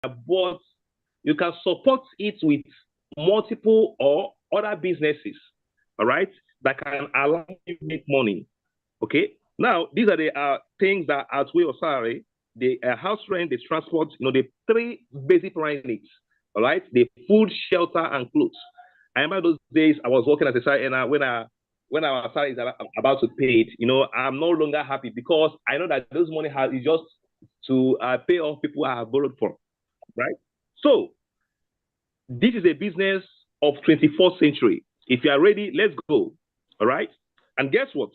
but you can support it with multiple or other businesses, all right, that can allow you to make money. Okay. Now, these are the things that outweigh your salary: the house rent, the transport, the three basic primary needs. All right, the food, shelter, and clothes. I remember those days I was working as a side earner when our salary is about to pay it. I'm no longer happy because I know that those money is just to pay off people I have borrowed from. Right. So this is a business of 24th century. If you are ready, let's go. All right. And guess what?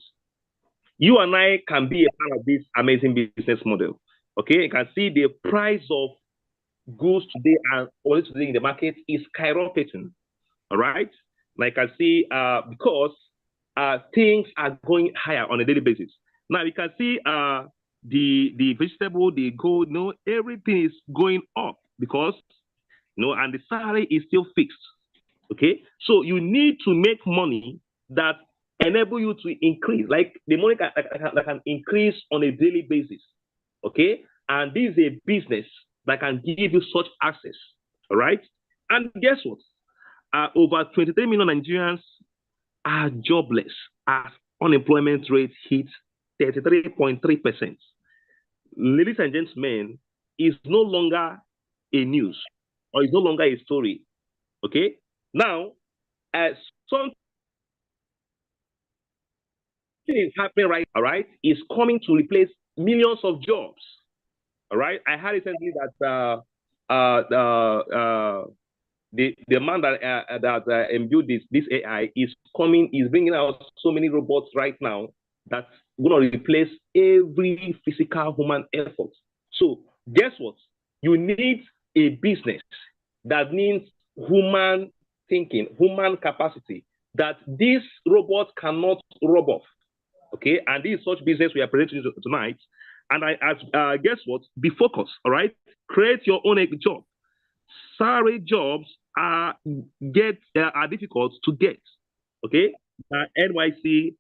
You and I can be a part of this amazing business model. Okay, you can see the price of goods today and only today in the market is skyrocketing. All right, like I see, because things are going higher on a daily basis. Now you can see the vegetable, the gold, everything is going up because and the salary is still fixed. Okay, so you need to make money that enable you to increase, like the money that can increase on a daily basis. Okay, and this is a business that can give you such access. All right, and guess what? Over 23 million Nigerians are jobless as unemployment rate hits 33.3%. Ladies and gentlemen, is no longer a news or is no longer a story. Okay, now something is happening right, all right, is coming to replace millions of jobs. All right, I heard recently that the man that imbued this AI is bringing out so many robots right now that's going to replace every physical human effort. So guess what? You need a business that needs human thinking, human capacity that these robots cannot rub off. Okay, and this is such business we are presenting tonight. And guess what? Be focused. All right, create your own job. Salary jobs are difficult to get. Okay, NYC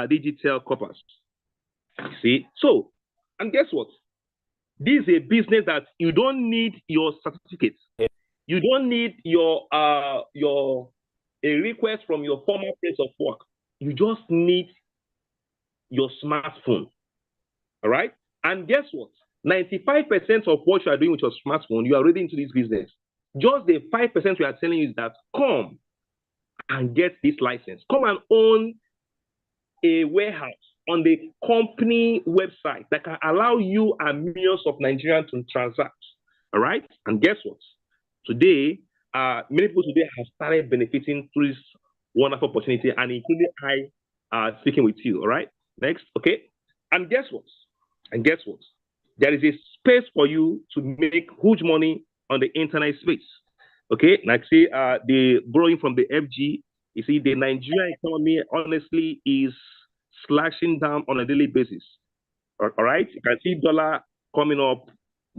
digital corpus. See, so, and guess what? This is a business that you don't need your certificates. You don't need a request from your former place of work. You just need your smartphone. All right, and guess what? 95% of what you are doing with your smartphone, you are already into this business. Just the 5% we are telling you is that come and get this license. Come and own a warehouse on the company website that can allow you and millions of Nigerians to transact. All right? And guess what? Today, many people today have started benefiting through this wonderful opportunity, and including I speaking with you. All right? Next. Okay. And guess what? And guess what? There is a space for you to make huge money on the internet space. Okay, like say the borrowing from the FG, you see the Nigerian economy honestly is slashing down on a daily basis. All right, you can see dollar coming up,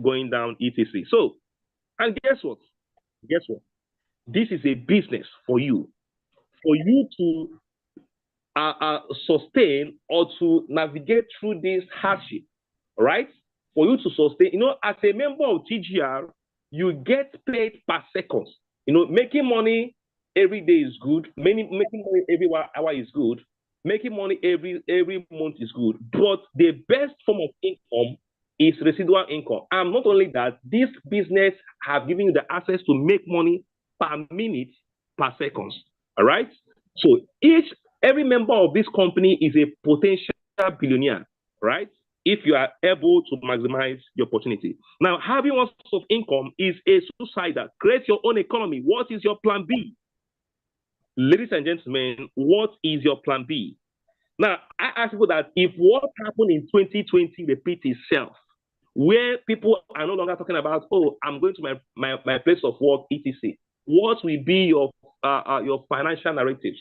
going down, etc. So, and guess what? Guess what? This is a business for you to sustain or to navigate through this hardship. All right, for you to sustain. As a member of TGR, you get paid per second. Making money every day is good. Making money every hour is good. Making money every month is good. But the best form of income is residual income. And not only that, this business have given you the access to make money per minute, per second. All right. So every member of this company is a potential billionaire, right? If you are able to maximize your opportunity. Now, having one source of income is a suicide. Create your own economy. What is your plan B? Ladies and gentlemen, what is your plan B? Now, I ask people that if what happened in 2020 repeats itself, where people are no longer talking about, oh, I'm going to my place of work, etc. What will be your financial narratives?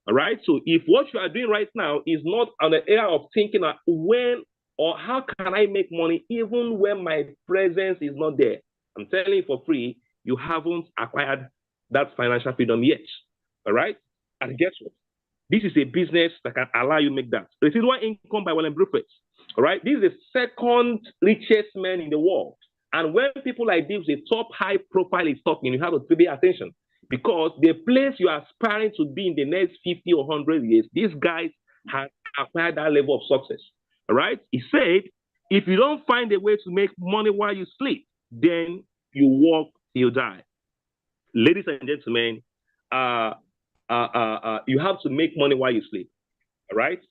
All right. So if what you are doing right now is not on the area of thinking when or how can I make money even when my presence is not there, I'm telling you for free, you haven't acquired that financial freedom yet. All right. And guess what? This is a business that can allow you to make that. Residual income by Warren Buffett. All right. This is the second richest man in the world. And when people like this, the top high profile is talking, you have to pay attention, because the place you are aspiring to be in the next 50 or 100 years, these guys have acquired that level of success. All right. He said, if you don't find a way to make money while you sleep, then you work till you die. Ladies and gentlemen, you have to make money while you sleep. All right.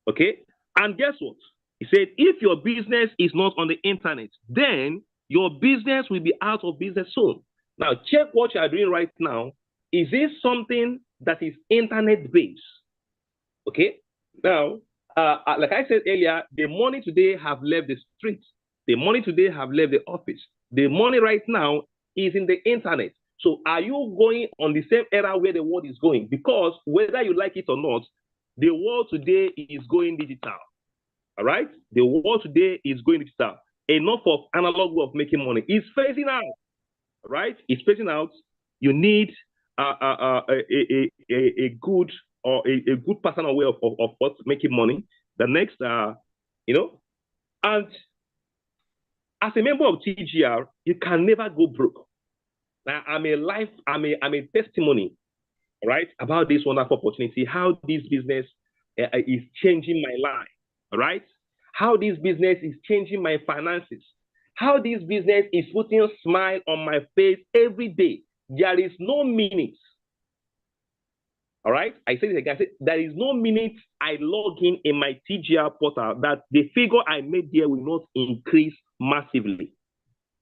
Okay. And guess what? He said, if your business is not on the internet, then your business will be out of business soon. Now, check what you are doing right now. Is this something that is internet-based? Okay. Now, like I said earlier, the money today have left the streets. The money today have left the office. The money right now is in the internet. So are you going on the same era where the world is going? Because whether you like it or not, the world today is going digital. All right? The world today is going digital. Enough of analog way of making money. It's phasing out. All right? It's phasing out. You need a good or a good personal way of making money. The next, and as a member of TGR, you can never go broke. Now, I'm a testimony, right, about this wonderful opportunity, how this business is changing my life, right? How this business is changing my finances, how this business is putting a smile on my face every day. There is no minute. All right, I said it again. I said, there is no minute I log in my TGR portal that the figure I made there will not increase massively.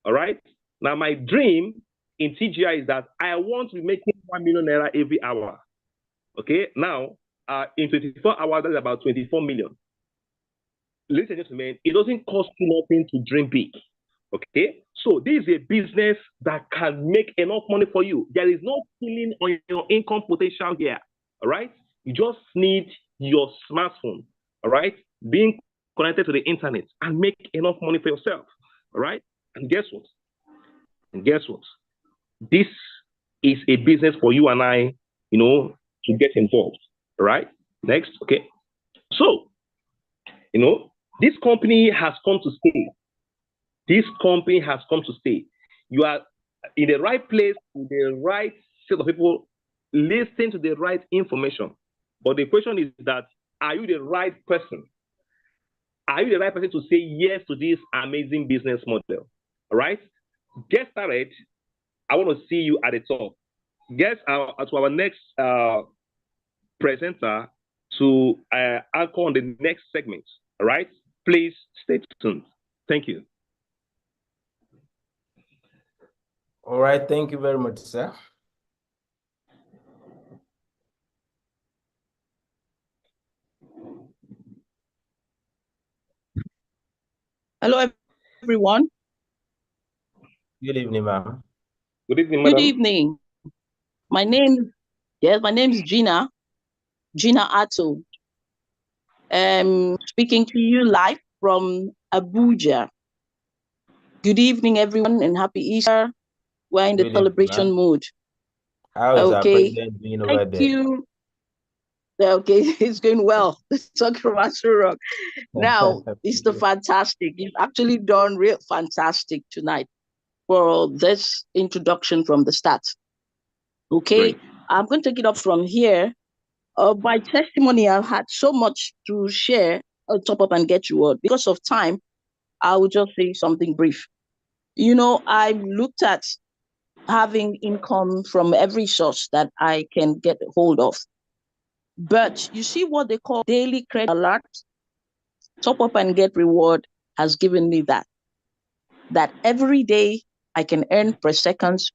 All right. Now, my dream in TGR is that I want to be making 1 million naira every hour. Okay. Now, in 24 hours, that's about 24 million. Ladies and gentlemen, it doesn't cost you nothing to dream big. Okay. So this is a business that can make enough money for you. There is no ceiling on your income potential here. All right. You just need your smartphone. All right. Being connected to the internet and make enough money for yourself. All right. And guess what? This is a business for you and I, to get involved. All right. Next. Okay. So, this company has come to stay. This company has come to stay. You are in the right place with the right set of people, listening to the right information. But the question is that, are you the right person? Are you the right person to say yes to this amazing business model? All right? Get started. I want to see you at the top. Get to our next presenter to anchor on the next segment. All right? Please stay tuned. Thank you. All right. Thank you very much, sir. Hello, everyone. Good evening, ma'am. Good evening, madam. Good evening. My name is Gina Atto. Speaking to you live from Abuja. Good evening, everyone, and happy Easter. We're in the celebration mood. How is our president doing over there? Thank you. Okay, it's going well. Let's talk from Rock. Now, it's the fantastic. You've actually done real fantastic tonight for this introduction from the start. Okay, great. I'm going to take it up from here. By testimony, I've had so much to share. I'll top up and get you word. Because of time, I will just say something brief. I looked at having income from every source that I can get hold of. But you see what they call daily credit alert? Top up and get reward has given me that every day I can earn per seconds.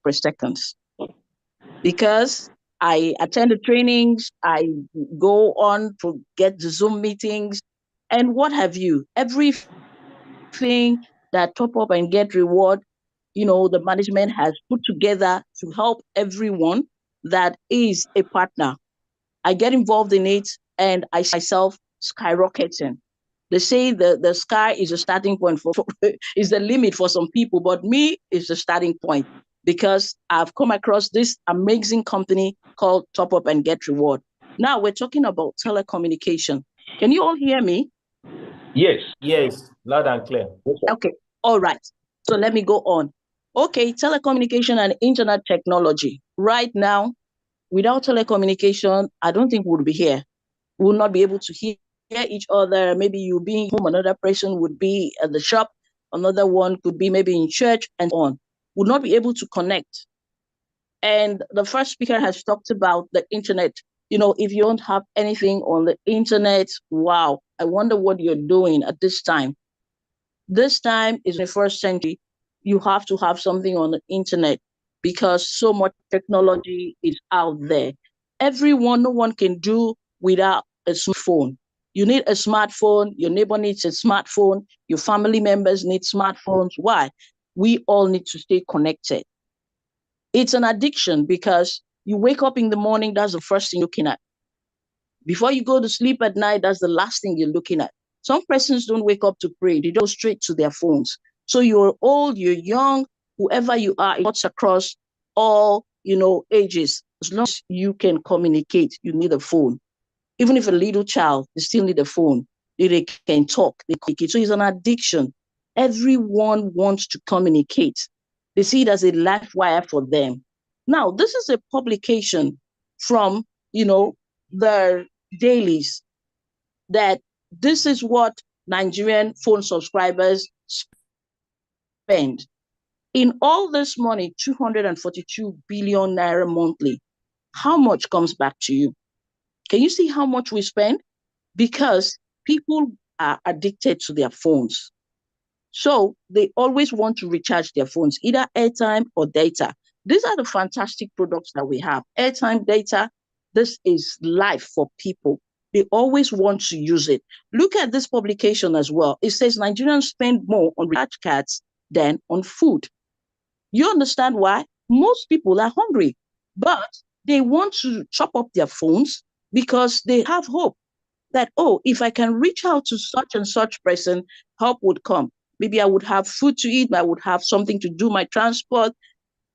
Because I attend the trainings, I go on to get the Zoom meetings, and what have you. Everything that top up and get reward, the management has put together to help everyone that is a partner. I get involved in it and I myself skyrocketing. They say the sky is a starting point is the limit for some people, but me is the starting point because I've come across this amazing company called Top Up and Get Reward. Now we're talking about telecommunication. Can you all hear me? Yes. Yes, loud and clear. Okay, all right. So let me go on. Okay, telecommunication and internet technology. Right now, without telecommunication, I don't think we'll be here. We will not be able to hear each other. Maybe you being home, another person would be at the shop, another one could be maybe in church, and so on. Would not be able to connect. And the first speaker has talked about the internet. You know, if you don't have anything on the internet, wow, I wonder what you're doing at this time. This time is the first century. You have to have something on the internet because so much technology is out there. No one can do without a smartphone. You need a smartphone, your neighbor needs a smartphone, your family members need smartphones. Why? We all need to stay connected. It's an addiction because you wake up in the morning, that's the first thing you're looking at. Before you go to sleep at night, that's the last thing you're looking at. Some persons don't wake up to pray, they go straight to their phones. So you're old, you're young, whoever you are, it cuts across all, ages. As long as you can communicate, you need a phone. Even if a little child, they still need a phone. They can talk, they communicate. So it's an addiction. Everyone wants to communicate. They see it as a life wire for them. Now, this is a publication from, the dailies that this is what Nigerian phone subscribers spend. In all this money, 242 billion naira monthly, how much comes back to you? Can you see how much we spend? Because people are addicted to their phones. So they always want to recharge their phones, either airtime or data. These are the fantastic products that we have. Airtime, data, this is life for people. They always want to use it. Look at this publication as well. It says Nigerians spend more on recharge cards than on food. You understand why? Most people are hungry, but they want to chop up their phones because they have hope that, oh, if I can reach out to such and such person, help would come. Maybe I would have food to eat, I would have something to do my transport,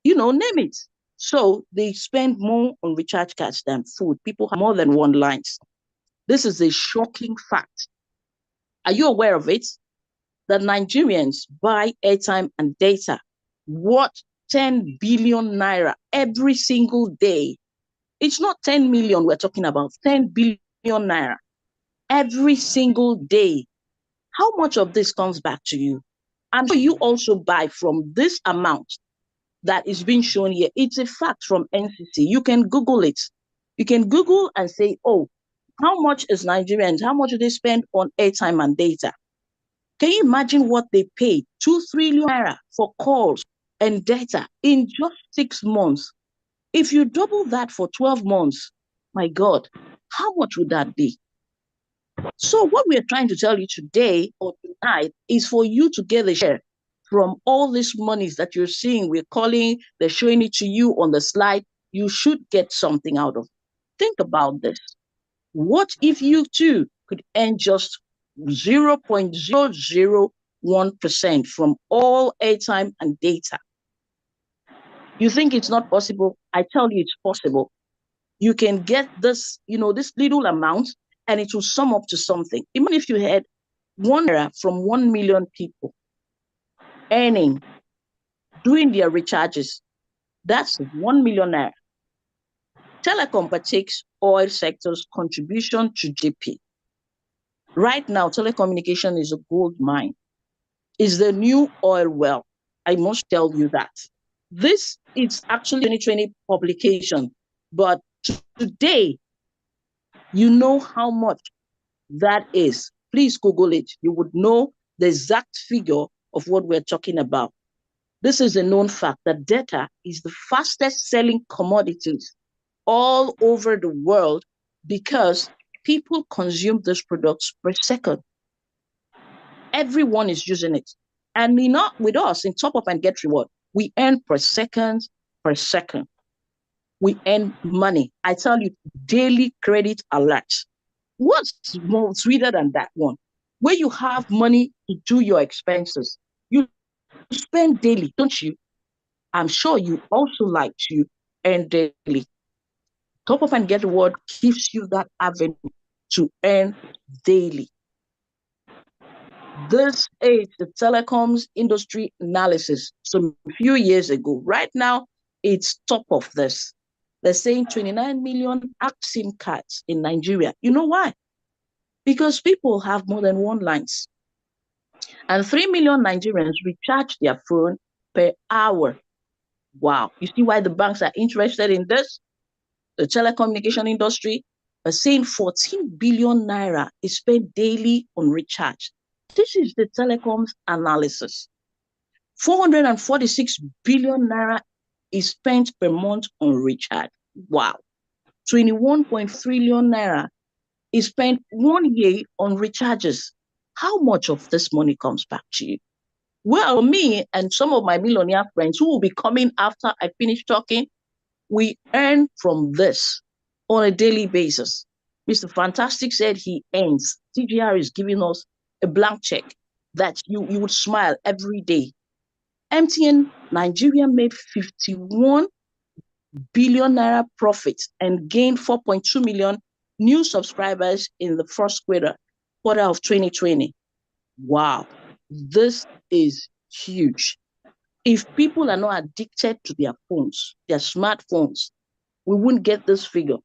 name it. So they spend more on recharge cards than food. People have more than one lines. This is a shocking fact. Are you aware of it? That Nigerians buy airtime and data worth 10 billion naira every single day. It's not 10 million we're talking about, 10 billion naira every single day. How much of this comes back to you? I'm sure you also buy from this amount that is being shown here. It's a fact from NCC. You can Google it. You can Google and say, oh, how much is Nigerians? How much do they spend on airtime and data? Can you imagine what they pay? 2 trillion naira for calls and data in just 6 months. If you double that for 12 months, my God, how much would that be? So what we are trying to tell you today or tonight is for you to get a share from all these monies that you're seeing. They're showing it to you on the slide. You should get something out of it. Think about this. What if you too could earn just 0.001% from all airtime and data? You think it's not possible? I tell you it's possible. You can get this, this little amount, and it will sum up to something. Even if you had naira from 1 million people earning, doing their recharges, that's 1 million naira. Telecom partakes oil sector's contribution to GDP. Right now, telecommunication is a gold mine. It's the new oil well. I must tell you that. This is actually 2020 publication, but today, you know how much that is. Please Google it. You would know the exact figure of what we're talking about. This is a known fact that data is the fastest selling commodities all over the world because people consume these products per second. Everyone is using it. And not with us in Top Up and Get Reward, we earn per second. We earn money. I tell you, daily credit alerts. What's more sweeter than that one? Where you have money to do your expenses. You spend daily, don't you? I'm sure you also like to earn daily. Top Up and Get Reward gives you that avenue to earn daily. This is the telecoms industry analysis. So a few years ago, right now, it's top of this. They're saying 29 million SIM cards in Nigeria. You know why? Because people have more than one lines. And 3 million Nigerians recharge their phone per hour. Wow. You see why the banks are interested in this? The telecommunication industry are saying 14 billion naira is spent daily on recharge. This is the telecoms analysis. 446 billion naira is spent per month on recharge. Wow. 21.3 trillion naira is spent 1 year on recharges. How much of this money comes back to you? Well, me and some of my millionaire friends who will be coming after I finish talking, we earn from this on a daily basis. Mr. Fantastic said he earns. TGR is giving us a blank check that you would smile every day. MTN Nigeria made 51 billion naira profit and gained 4.2 million new subscribers in the first quarter of 2020. Wow, this is huge. If people are not addicted to their phones, their smartphones, we wouldn't get this figure.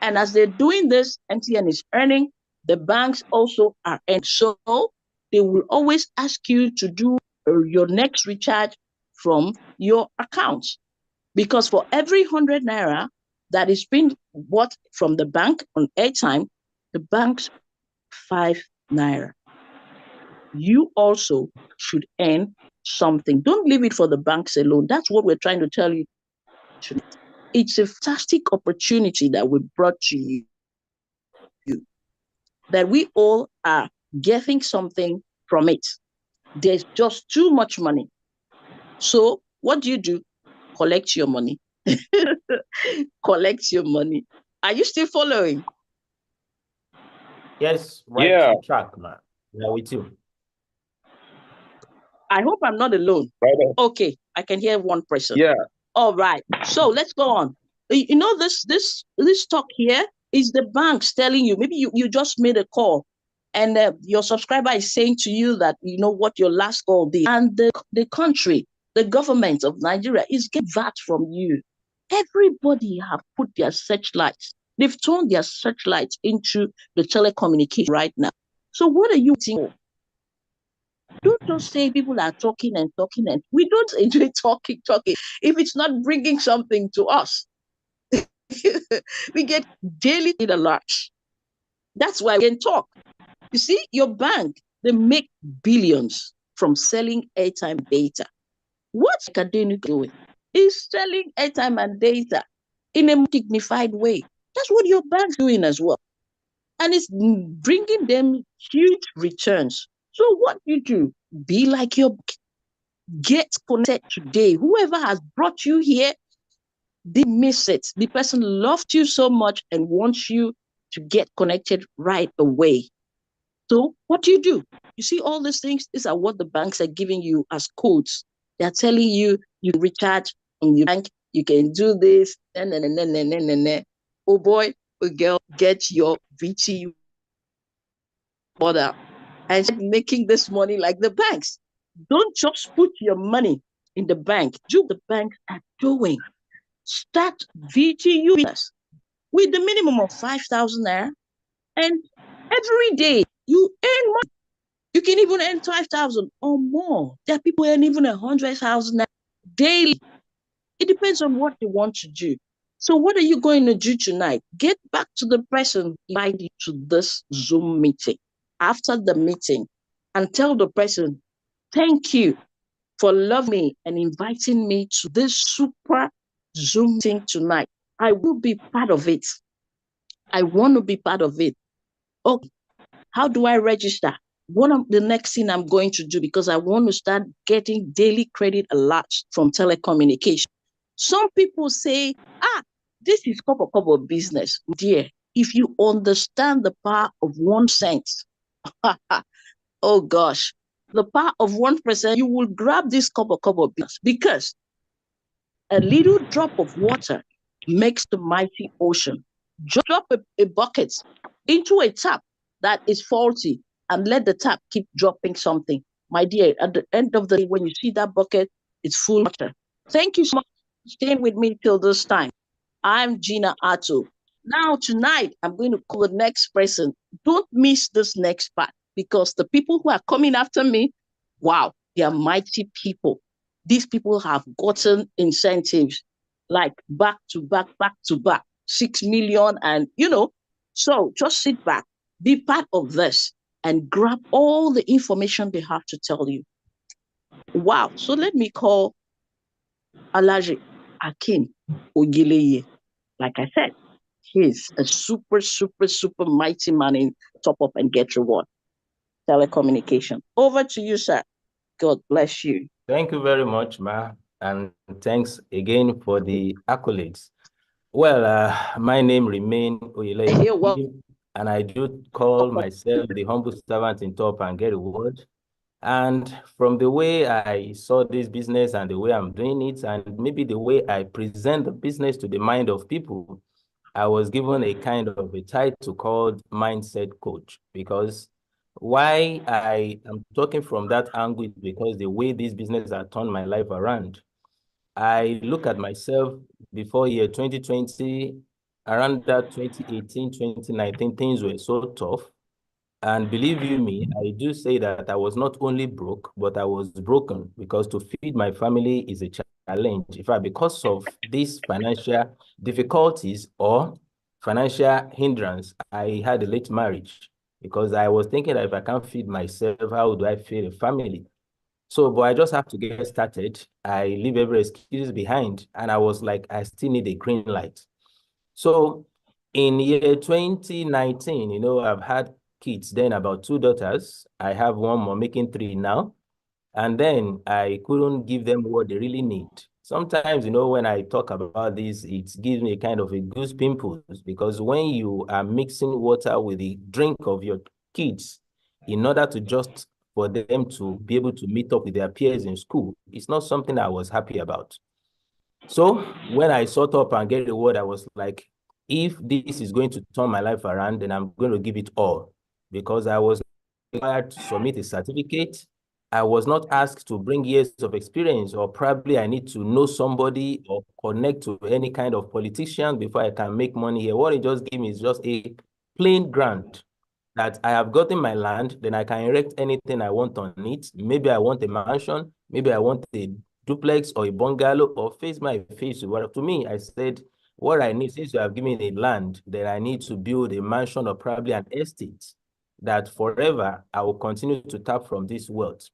And as they're doing this, MTN is earning, the banks also are earning. So they will always ask you to do your next recharge from your account. Because for every 100 naira that is being bought from the bank on airtime, the banks 5 naira. You also should earn something. Don't leave it for the banks alone. That's what we're trying to tell you tonight. It's a fantastic opportunity that we brought to you, that we all are getting something from it. There's just too much money. So what do? Collect your money. Collect your money. Are you still following? Yes, right on track, man. Yeah, we too. I hope I'm not alone. Right. Okay, I can hear one person. Yeah. All right. So let's go on. You know, this talk here is the banks telling you, maybe you just made a call and your subscriber is saying to you that, you know what, your last call did. And the country, the government of Nigeria is getting that from you. Everybody have put their searchlights. They've turned their searchlights into the telecommunication right now. So what are you waiting for? Don't just say people are talking and talking, and we don't enjoy talking. If it's not bringing something to us, we get daily alerts. That's why we can talk. You see, your bank, they make billions from selling airtime data. What's academic doing? Is selling airtime and data in a dignified way. That's what your bank's doing as well. And it's bringing them huge returns. So what you do, be like your bank. Get connected today. Whoever has brought you here, they miss it. The person loved you so much and wants you to get connected right away. So what do? You see all these things, these are what the banks are giving you as codes. They're telling you, you can recharge on your bank, you can do this, oh boy, oh girl, get your VTU order and start making this money like the banks. Don't just put your money in the bank. Do what the banks are doing. Start VTU business with the minimum of 5,000 naira, and every day you earn money. You can even earn 5,000 or more. There are people earning even 100,000 daily. It depends on what you want to do. So what are you going to do tonight? Get back to the person invited you to this Zoom meeting. After the meeting, and tell the person, thank you for loving me and inviting me to this super Zoom meeting tonight. I will be part of it. I want to be part of it. Okay, how do I register? One of the next thing I'm going to do, because I want to start getting daily credit alerts from telecommunication. Some people say, this is couple business. Dear, if you understand the power of 1 cent, oh gosh, the power of 1%, you will grab this couple business, because a little drop of water makes the mighty ocean. Drop a bucket into a tap that is faulty, and let the tap keep dropping something. My dear, at the end of the day, when you see that bucket, it's full of water. Thank you so much for staying with me till this time. I'm Gina Atto. Now, tonight, I'm going to call the next person. Don't miss this next part because the people who are coming after me, wow, they are mighty people. These people have gotten incentives like back to back, 6 million. And, so just sit back, be part of this, and grab all the information they have to tell you. Wow. So let me call Alaji Akim Ogileye. Like I said, he's a super, super, super mighty man in Top Up and Get Reward telecommunication. Over to you, sir. God bless you. Thank you very much, Ma, and thanks again for the accolades. Well, my name remains Oyeleye, and I do call myself the humble servant in Top and Get Reward. And from the way I saw this business and the way I'm doing it, and maybe the way I present the business to the mind of people, I was given a kind of a title called mindset coach, because why I am talking from that angle is because the way this business has turned my life around. I look at myself before year 2020, around that 2018, 2019, things were so tough. And believe you me, I do say that I was not only broke, but I was broken, because to feed my family is a challenge. In fact, because of these financial difficulties or financial hindrance, I had a late marriage, because I was thinking that if I can't feed myself, how do I feed a family? So, but I just have to get started. I leave every excuse behind, and I was like, I still need a green light. So in year 2019, I've had kids, then about 2 daughters. I have one more, making 3 now. And then I couldn't give them what they really need. Sometimes, when I talk about this, it gives me a kind of a goose pimples, because when you are mixing water with the drink of your kids, in order to just for them to be able to meet up with their peers in school, it's not something I was happy about. So when I sought up and get reward, I was like, if this is going to turn my life around, then I'm going to give it all, because I was required to submit a certificate. I was not asked to bring years of experience, or probably I need to know somebody or connect to any kind of politician before I can make money here. What it just gave me is just a plain grant that I have gotten my land, then I can erect anything I want on it. Maybe I want a mansion, maybe I want a duplex or a bungalow, or face my face. But to me, I said, what I need, since you have given me a land, then I need to build a mansion or probably an estate that forever I will continue to tap from this wealth.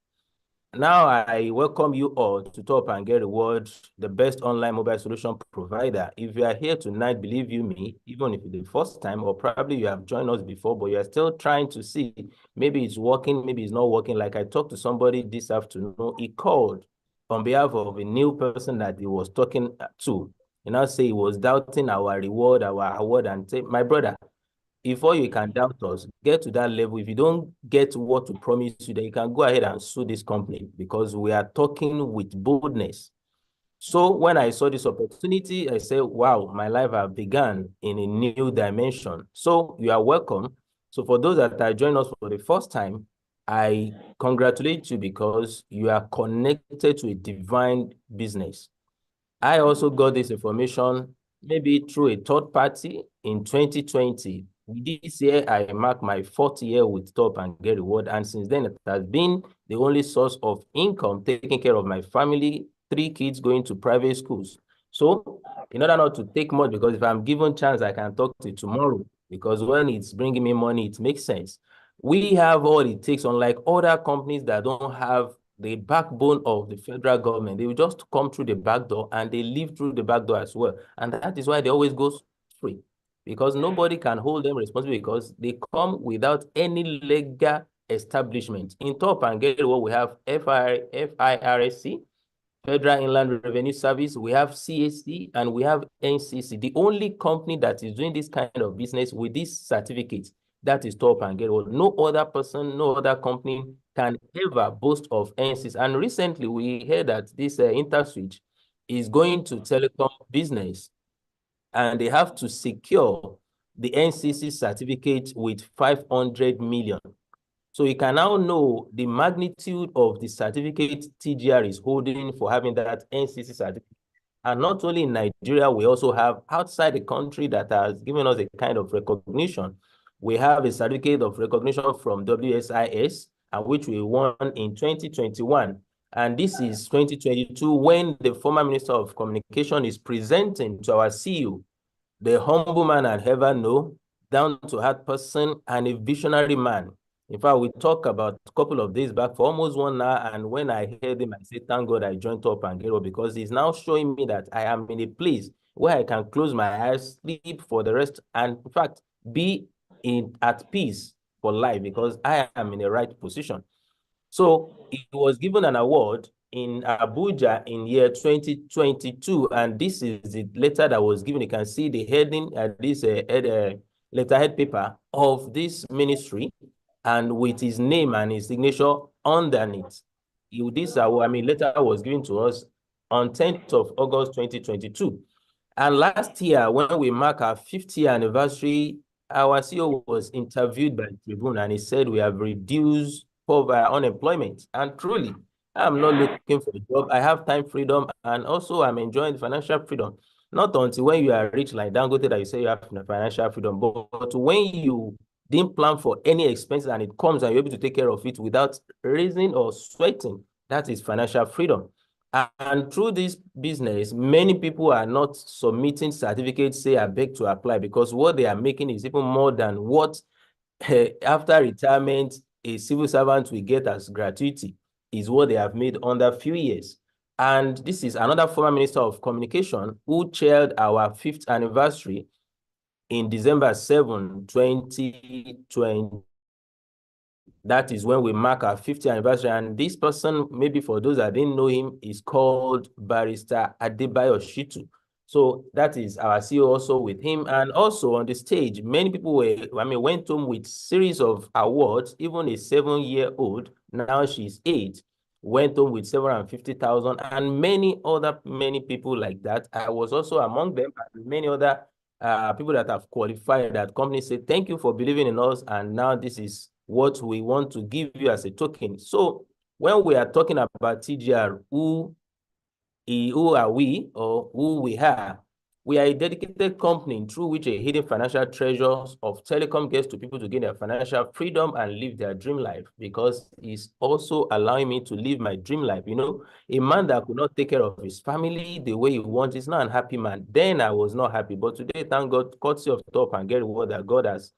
Now I welcome you all to Top and Get Reward, the best online mobile solution provider. If you are here tonight, believe you me, even if it's the first time, or probably you have joined us before, but you are still trying to see, maybe it's working, maybe it's not working. Like I talked to somebody this afternoon, he called on behalf of a new person that he was talking to. And I say he was doubting our reward, our award, and say, my brother, before you can doubt us, get to that level. If you don't get what we promise you, then you can go ahead and sue this company, because we are talking with boldness. So when I saw this opportunity, I said, wow, my life has begun in a new dimension. So you are welcome. So for those that are joining us for the first time, I congratulate you, because you are connected to a divine business. I also got this information maybe through a third party in 2020. This year, I mark my 4th year with Top and Get Reward, and since then, it has been the only source of income, taking care of my family, 3 kids going to private schools. So, in order not to take much, because if I'm given chance, I can talk to you tomorrow, because when it's bringing me money, it makes sense. We have all it takes, unlike other companies that don't have the backbone of the federal government. They will just come through the back door, and they leave through the back door as well. And that is why they always go free, because nobody can hold them responsible, because they come without any legal establishment. In Top and Get What we have FIRSC, Federal Inland Revenue Service, we have CAC, and we have NCC. The only company that is doing this kind of business with this certificate, that is Top and Get What. No other person, no other company can ever boast of NCC. And recently, we heard that this InterSwitch is going to telecom business, and they have to secure the NCC certificate with 500 million. So you can now know the magnitude of the certificate TGR is holding for having that NCC certificate. And not only in Nigeria, we also have outside the country that has given us a kind of recognition. We have a certificate of recognition from WSIS, and which we won in 2021. And this is 2022 when the former Minister of Communication is presenting to our CEO, the humble man I'd ever know, down-to-earth person, and a visionary man. In fact, we talked about a couple of days back for almost 1 hour, and when I heard him, I said, thank God I joined Top and Get Up, because he's now showing me that I am in a place where I can close my eyes, sleep for the rest, and in fact, be at peace for life, because I am in the right position. So he was given an award in Abuja in year 2022, and this is the letter that was given. You can see the heading at this letterhead paper of this ministry, and with his name and his signature underneath. This letter was given to us on 10th of August 2022. And last year, when we mark our 50th anniversary, our CEO was interviewed by Tribune, and he said we have reduced unemployment. And truly, I'm not looking for a job. I have time freedom, and also I'm enjoying financial freedom. Not until when you are rich like Dangote that you say you have financial freedom, but when you didn't plan for any expenses and it comes and you're able to take care of it without raising or sweating, that is financial freedom. And through this business, many people are not submitting certificates, say, I beg to apply, because what they are making is even more than what after retirement a civil servant will get as gratuity, is what they have made under a few years. And this is another former Minister of Communication who chaired our 5th anniversary in December 7, 2020. That is when we mark our 50th anniversary. And this person, maybe for those that didn't know him, is called Barrister Adebayo Shitu. So that is our CEO also with him. And also on the stage, many people went home with series of awards. Even a 7-year-old, now she's 8, went home with 750,000, and many people like that. I was also among them, and many other people that have qualified, that companies say, thank you for believing in us, and now this is what we want to give you as a token. So when we are talking about TGR, who are we, or who we are? We are a dedicated company through which a hidden financial treasures of telecom gets to people to gain their financial freedom and live their dream life, because it's also allowing me to live my dream life. You know, a man that could not take care of his family the way he wants is not an happy man. Then I was not happy, but today, thank God, courtesy of Top and Get What that God has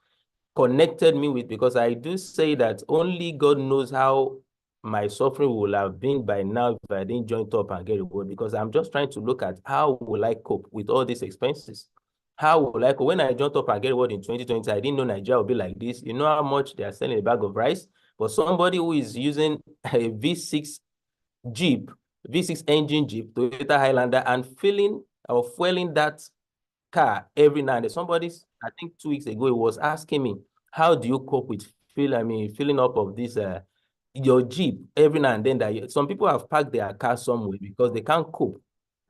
connected me with, because I do say that only God knows how my suffering will have been by now if I didn't join Top and Get Reward, because I'm just trying to look at how will I cope with all these expenses. How will I cope? When I joined Top and Get Reward in 2020, I didn't know Nigeria would be like this. You know how much they are selling a bag of rice? For somebody who is using a V6 Jeep, V6 engine Jeep, Toyota Highlander, and fueling that car every now and then. Somebody, I think 2 weeks ago, he was asking me, how do you cope with filling up of this your Jeep every now and then? That some people have parked their car somewhere because they can't cope.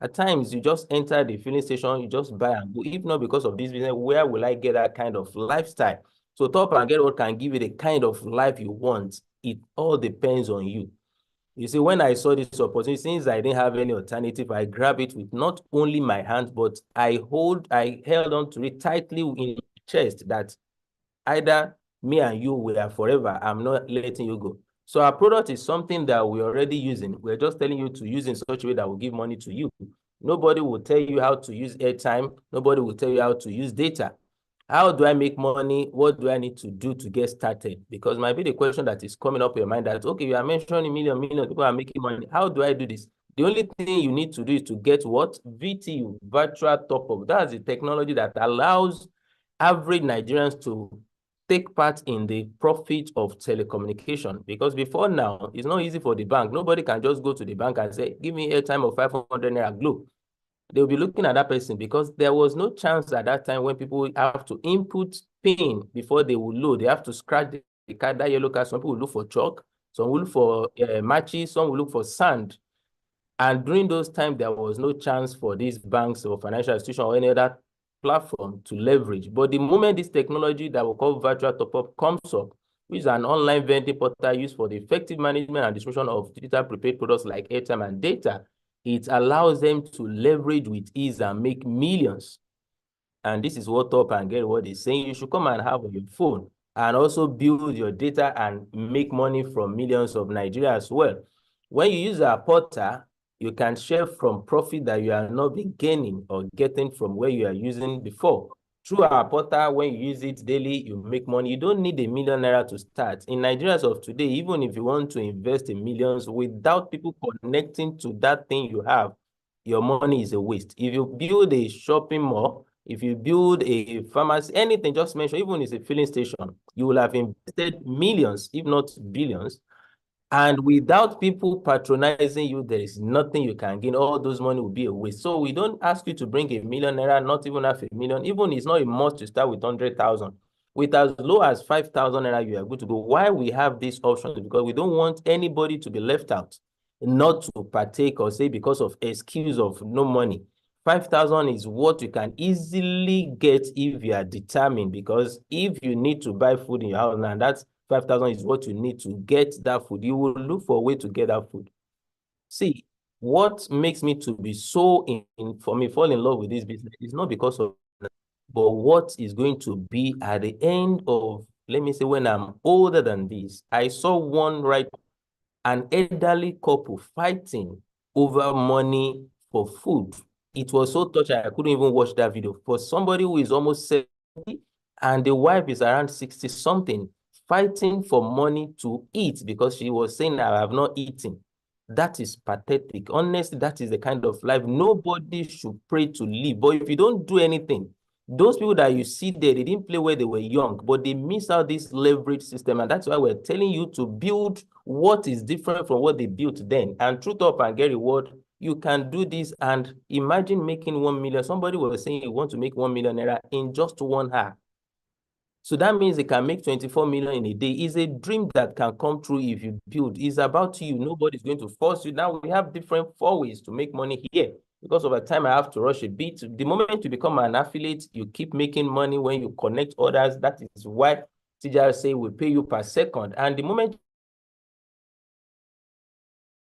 At times, you just enter the filling station, you just buy and go. If not because of this business, where will I get that kind of lifestyle? So Top and Get What can give you the kind of life you want. It all depends on you. You see, when I saw this opportunity, since I didn't have any alternative, I grabbed it with not only my hands, but I held on to it tightly in my chest, that either me and you will are forever. I'm not letting you go. So our product is something that we're already using. We're just telling you to use in such a way that will give money to you. Nobody will tell you how to use airtime. Nobody will tell you how to use data. How do I make money? What do I need to do to get started? Because might be the question that is coming up in your mind that, okay, you are mentioning million people are making money. How do I do this? The only thing you need to do is to get what? VTU, virtual top-up. That's the technology that allows average Nigerians to take part in the profit of telecommunication. Because before now, it's not easy for the bank. Nobody can just go to the bank and say, give me airtime of 500 naira Glo. They'll be looking at that person, because there was no chance at that time when people have to input PIN before they will load. They have to scratch the card, that yellow card. Some people will look for chalk, some will look for matches, some will look for sand. And during those times, there was no chance for these banks or financial institutions or any other platform to leverage. But the moment this technology that we call virtual top-up comes up, which is an online vending portal used for the effective management and distribution of digital prepaid products like airtime and data. It allows them to leverage with ease and make millions. And this is what Top and Get Reward is saying. You should come and have on your phone and also build your data and make money from millions of Nigeria as well. When you use our portal, you can share from profit that you are not been gaining or getting from where you are using before. Through our portal, when you use it daily, you make money. You don't need $1,000,000 to start. In Nigeria of today, even if you want to invest in millions, without people connecting to that thing you have, your money is a waste. If you build a shopping mall, if you build a pharmacy, anything, just mention, even if it's a filling station, you will have invested millions, if not billions. And without people patronizing you, there is nothing you can gain. All those money will be a waste. So we don't ask you to bring $1,000,000, not even $500,000. Even it's not a must to start with 100,000. With as low as 5,000 naira, you are good to go. Why we have this option is because we don't want anybody to be left out, not to partake or say because of excuse of no money. 5,000 is what you can easily get if you are determined, because if you need to buy food in your house now, that's 5,000 is what you need to get that food. You will look for a way to get that food. See, what makes me to be so for me fall in love with this business is not because of, but what is going to be at the end of, let me say, when I'm older than this. I saw an elderly couple fighting over money for food. It was so touching, I couldn't even watch that video. For somebody who is almost 70 and the wife is around 60 something, fighting for money to eat because she was saying, I have not eaten. That is pathetic. Honestly, that is the kind of life nobody should pray to live. But if you don't do anything, those people that you see there, they didn't play where they were young, but they missed out this leverage system. And that's why we're telling you to build what is different from what they built then. And through Top and Get Reward, you can do this. And imagine making 1 million. Somebody was saying you want to make 1 million naira in just 1 hour. So that means they can make 24 million in a day. It's a dream that can come true if you build. It's about you. Nobody's going to force you. Now we have different 4 ways to make money here. Because over time, I have to rush a bit. The moment you become an affiliate, you keep making money when you connect others. That is why TGR say we pay you per second. And the moment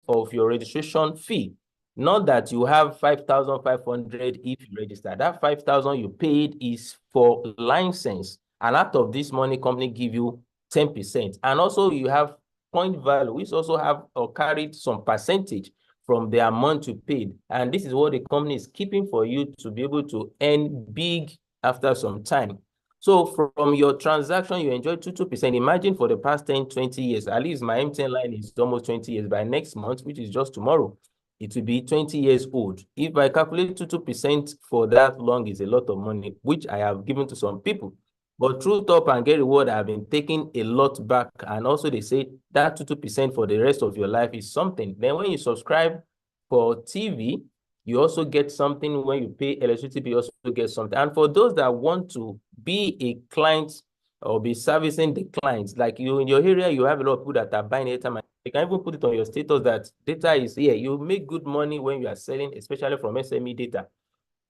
of your registration fee, not that you have 5,500 if you register. That 5,000 you paid is for license. And out of this money, company give you 10%. And also you have point value, which also have or carried some percentage from the amount you paid. And this is what the company is keeping for you to be able to earn big after some time. So from your transaction, you enjoy 2%. Imagine for the past 10, 20 years, at least my MTN line is almost 20 years. By next month, which is just tomorrow, it will be 20 years old. If I calculate 2% for that long is a lot of money, which I have given to some people. But through Top and Get Reward, I have been taking a lot back. And also they say that 2% for the rest of your life is something. Then when you subscribe for TV, you also get something. When you pay electricity, you also get something. And for those that want to be a client or be servicing the clients, like you in your area, you have a lot of people that are buying airtime. You can even put it on your status that data is here. You make good money when you are selling, especially from SME data.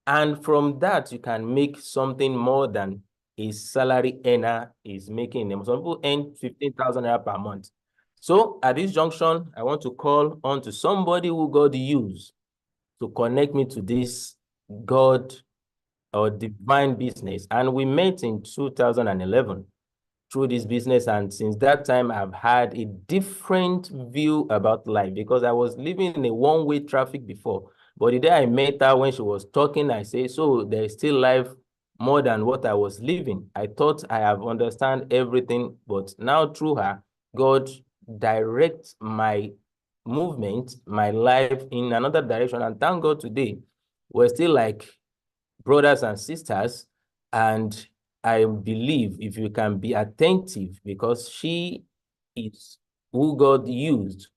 And from that, you can make something more than a salary earner is making. Some people earn 15,000 naira per month. So at this junction, I want to call on to somebody who God used to connect me to this God or divine business. And we met in 2011 through this business. And since that time, I've had a different view about life because I was living in a one-way traffic before. But the day I met her, when she was talking, I say, so there's still life more than what I was living. I thought I have understand everything, but now through her, God directs my movement, my life in another direction. And thank God today, we're still like brothers and sisters. And I believe if you can be attentive, because she is who God used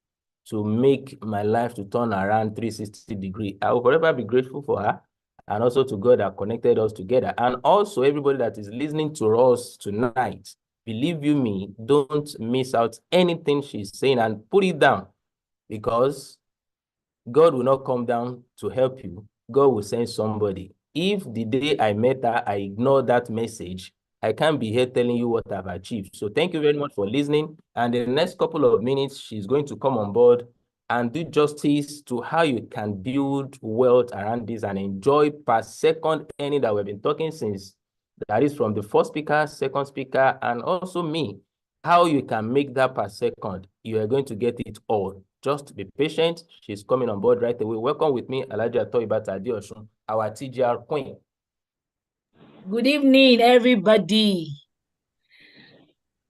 to make my life to turn around 360 degrees. I will forever be grateful for her, and also to God that connected us together. And also everybody that is listening to us tonight, believe you me, don't miss out anything she's saying and put it down, because God will not come down to help you. God will send somebody. If the day I met her, I ignored that message, I can't be here telling you what I've achieved. So thank you very much for listening. And in the next couple of minutes, she's going to come on board and do justice to how you can build wealth around this and enjoy per second earning that we've been talking since. That is from the first speaker, second speaker, and also me. How you can make that per second. You are going to get it all. Just be patient. She's coming on board right away. Welcome with me, Alhaja Toyibata Adeosun, our TGR queen. Good evening, everybody.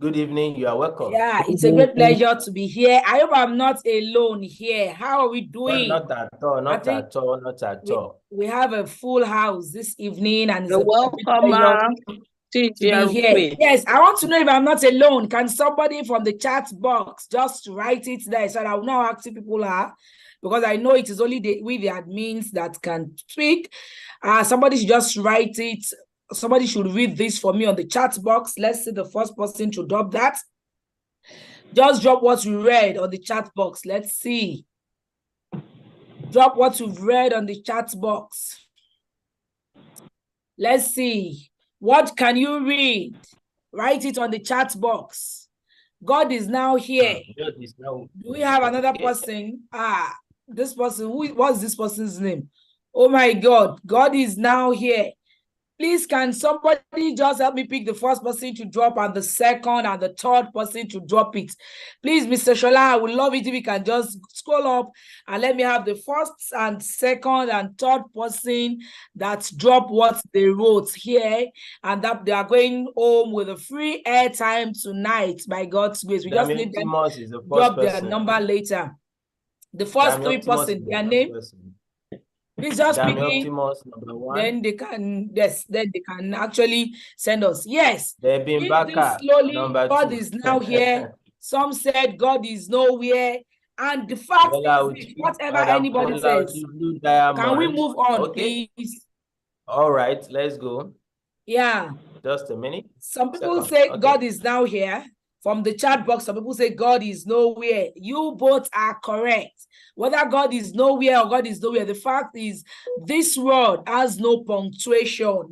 Good evening. You are welcome. Yeah, it's a great pleasure to be here. I hope I'm not alone here. How are we doing? Not at all. Not at all. Not at all. We have a full house this evening, and it's You're welcome, to be here. Yes, I want to know if I'm not alone. Can somebody from the chat box just write it there so that I will know how active people are? Because I know it is only the admins that can speak. Somebody should just write it. Somebody should read this for me on the chat box. Let's see the first person to drop that. Just drop what you read on the chat box. Let's see. Drop what you've read on the chat box. Let's see. What can you read? Write it on the chat box. God is now here. Do we have another person? This person. What's this person's name? Oh my God. God is now here. Please, can somebody just help me pick the first person to drop and the second and the third person to drop it? Please, Mr. Shola, I would love it if you can just scroll up and let me have the first and second and third person that drop what they wrote here and that they are going home with a free airtime tonight by God's grace. We just need them to drop their number later. The first three persons, their name. Please just pick Optimus, number one. Then they can actually send us. Yes. They've been back slowly. God is now here. Some said God is nowhere. And the fact is, whatever anybody says, can we move on, please? All right, let's go. Yeah. Just a minute. Some people say God is now here. From the chat box, some people say God is nowhere. You both are correct. Whether God is nowhere or God is nowhere, the fact is this word has no punctuation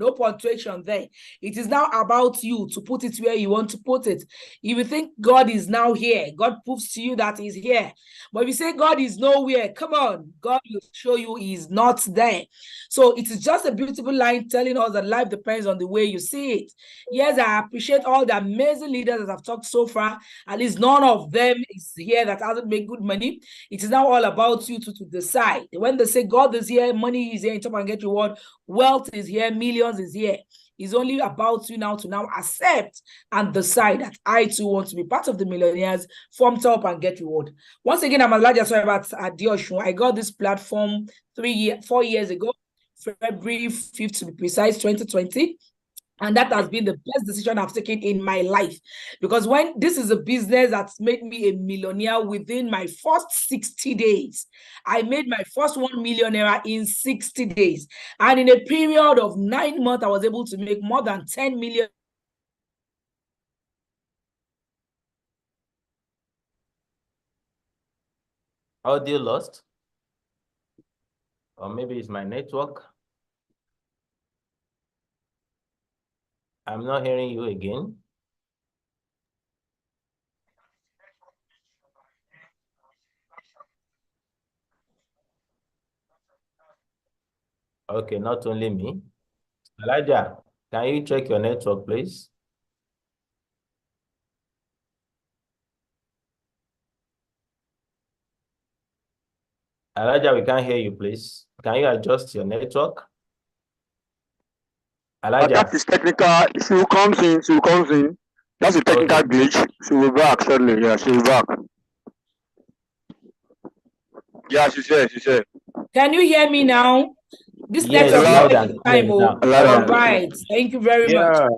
there. It is now about you to put it where you want to put it. If you think God is now here, God proves to you that he's here. But if you say God is nowhere, come on, God will show you he's not there. So it is just a beautiful line telling us that life depends on the way you see it. Yes, I appreciate all the amazing leaders that have talked so far. At least none of them is here that hasn't made good money. It is now all about you to decide. When they say God is here, money is here, in top and get reward, wealth is here, millions is here. It's only about you now to accept and decide that I too want to be part of the millionaires from top and get reward. Once again, I'm Alhaja Adeosun. I got this platform 4 years ago, February 5th to be precise, 2020. And that has been the best decision I've taken in my life. Because when this is a business that's made me a millionaire within my first 60 days. I made my first 1 millionaire in 60 days. And in a period of 9 months, I was able to make more than 10 million. Audio lost? Or maybe it's my network. I'm not hearing you again. Okay, not only me. Elijah, can you check your network, please? Elijah, we can't hear you, please. Can you adjust your network? Elijah. That is technical. She comes in. That's a technical glitch. She will back shortly. Yeah, she will back. Yeah, she said. Can you hear me now? This network time. All right. Thank you very much.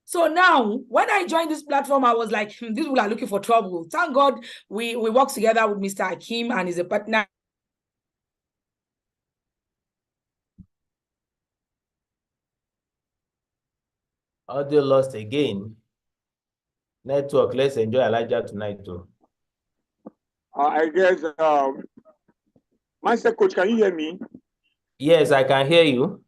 So now, when I joined this platform, I was like, these people are looking for trouble. Thank God we work together with Mr. Hakim and he's a partner. Audio lost again. Network, let's enjoy Elijah tonight too. I guess, Master Coach, can you hear me? Yes, I can hear you.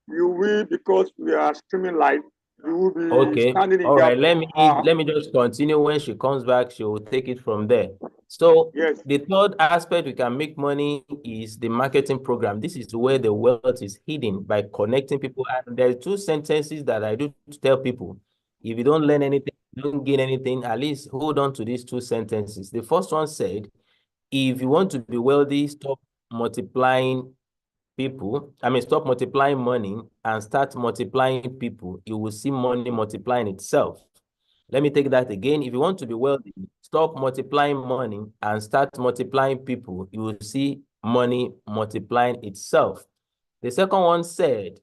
You will, because we are streaming live. You will be Okay. standing in All right. gap for Let me just continue. When she comes back, she will take it from there. So Yes. the third aspect we can make money is the marketing program. This is where the wealth is hidden by connecting people. And there are two sentences that I do tell people. If you don't learn anything, you don't gain anything, at least hold on to these two sentences. The first one said, if you want to be wealthy, stop multiplying people. Stop multiplying money and start multiplying people. You will see money multiplying itself. Let me take that again. If you want to be wealthy, stop multiplying money and start multiplying people. You will see money multiplying itself. The second one said,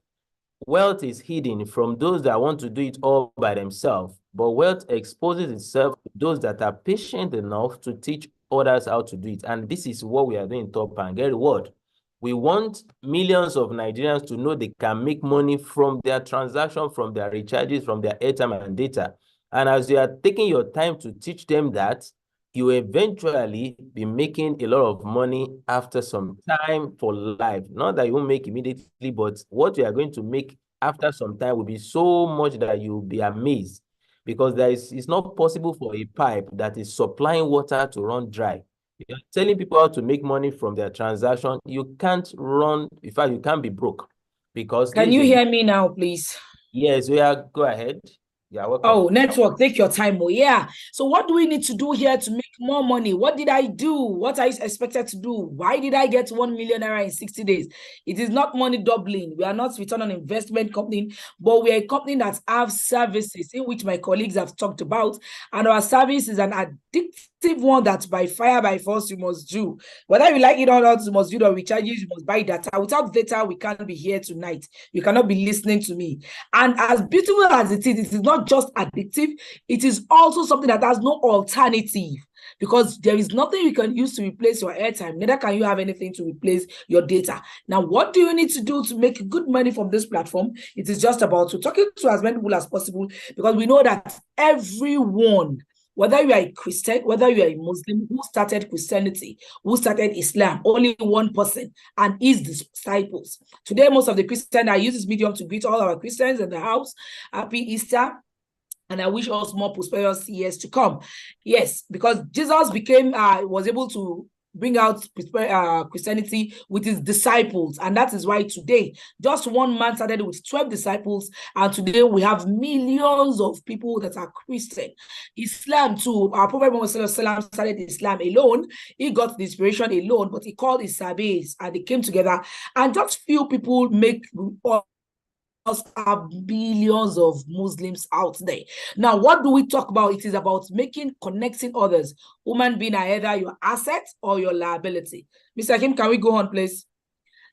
wealth is hidden from those that want to do it all by themselves, but wealth exposes itself to those that are patient enough to teach others how to do it. And this is what we are doing in Top and get reward. We want millions of Nigerians to know they can make money from their transaction, from their recharges, from their airtime and data. And as you are taking your time to teach them that, you will eventually be making a lot of money after some time for life. Not that you won't make immediately, but what you are going to make after some time will be so much that you'll be amazed, because it's not possible for a pipe that is supplying water to run dry. You're telling people how to make money from their transaction. You can't run, in fact, you can't be broke, because Can you hear me now, please? Yes, we are. Go ahead. Yeah, welcome. Oh, network, take your time. Oh, yeah. So what do we need to do here to make more money? What did I do? What I expected to do? Why did I get 1 million naira in 60 days? It is not money doubling. We are not return on investment company, but we are a company that have services in which my colleagues have talked about. And our service is an addictive one that by fire, by force, you must do. Whether you like it or not, you must do the recharges, you must buy data. Without data, we can't be here tonight. You cannot be listening to me. And as beautiful as it is not just addictive, it is also something that has no alternative, because there is nothing you can use to replace your airtime. Neither can you have anything to replace your data. Now, what do you need to do to make good money from this platform? It is just about talking to as many people as possible, because we know that everyone, whether you are a Christian, whether you are a Muslim, who started Christianity, who started Islam, only one person, and his disciples. Today, most of the Christians, I use this medium to greet all our Christians in the house. Happy Easter. And I wish us more prosperous years to come. Yes, because Jesus was able to bring out Christianity with his disciples. And that is why today, just one man started with 12 disciples. And today we have millions of people that are Christian. Islam too, our Prophet Muhammad started Islam alone. He got the inspiration alone, but he called his Sahabis and they came together. And just few people make have billions of Muslims out there. Now, what do we talk about? It is about connecting others. Human being are either your asset or your liability. Mr. Kim, can we go on, please?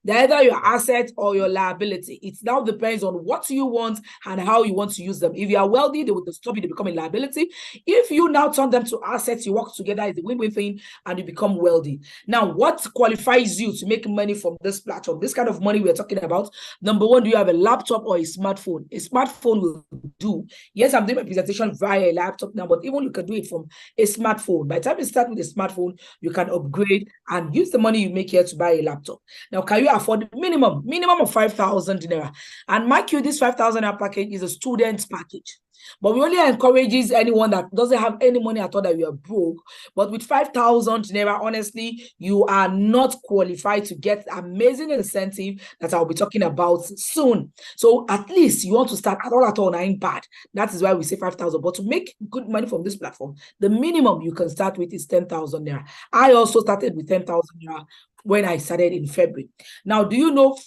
They're either your asset or your liability. It now depends on what you want and how you want to use them. If you are wealthy, they will stop you to become a liability. If you now turn them to assets, you work together, it's a win-win thing, and you become wealthy. Now, what qualifies you to make money from this platform? This kind of money we're talking about. Number one, do you have a laptop or a smartphone? A smartphone will do. Yes, I'm doing my presentation via a laptop now, but even you can do it from a smartphone. By the time you start with a smartphone, you can upgrade and use the money you make here to buy a laptop. Now, can you afford the minimum of 5,000 naira? And mark you, this 5,000 naira package is a student package. But we only encourages anyone that doesn't have any money at all, that you are broke. But with 5,000 naira, honestly, you are not qualified to get amazing incentive that I'll be talking about soon. So at least you want to start at all, not bad. That is why we say 5,000. But to make good money from this platform, the minimum you can start with is 10,000 naira. I also started with 10,000 naira when I started in February. Now, do you know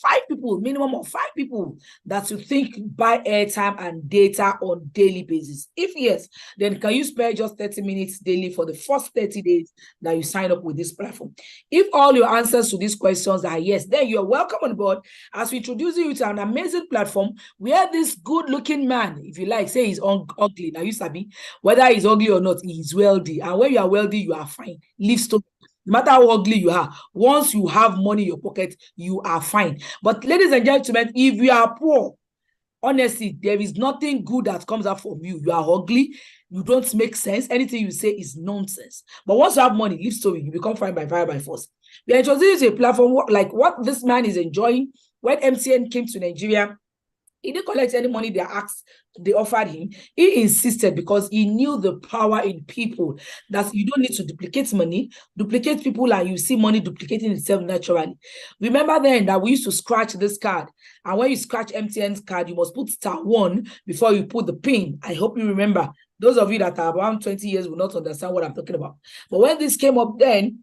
minimum of 5 people that you think buy airtime and data on daily basis? If yes, then can you spare just 30 minutes daily for the first 30 days that you sign up with this platform? If all your answers to these questions are yes, then you're welcome on board as we introduce you to an amazing platform where this good-looking man, if you like, say he's ugly. Now you sabi, whether he's ugly or not, he's wealthy. And when you are wealthy, you are fine. Live story. No matter how ugly you are, once you have money in your pocket, you are fine. But ladies and gentlemen, if you are poor, honestly, there is nothing good that comes out from you. You are ugly. You don't make sense. Anything you say is nonsense. But once you have money, live story, you become fine by fire, by force. We are introducing a platform like what this man is enjoying. When MTN came to Nigeria, He didn't collect any money they offered him. He insisted because he knew the power in people, that you don't need to duplicate money, duplicate people, and you see money duplicating itself naturally. Remember then that we used to scratch this card, and when you scratch MTN's card, you must put *1 before you put the PIN. I hope you remember. Those of you that are around 20 years will not understand what I'm talking about. But when this came up then,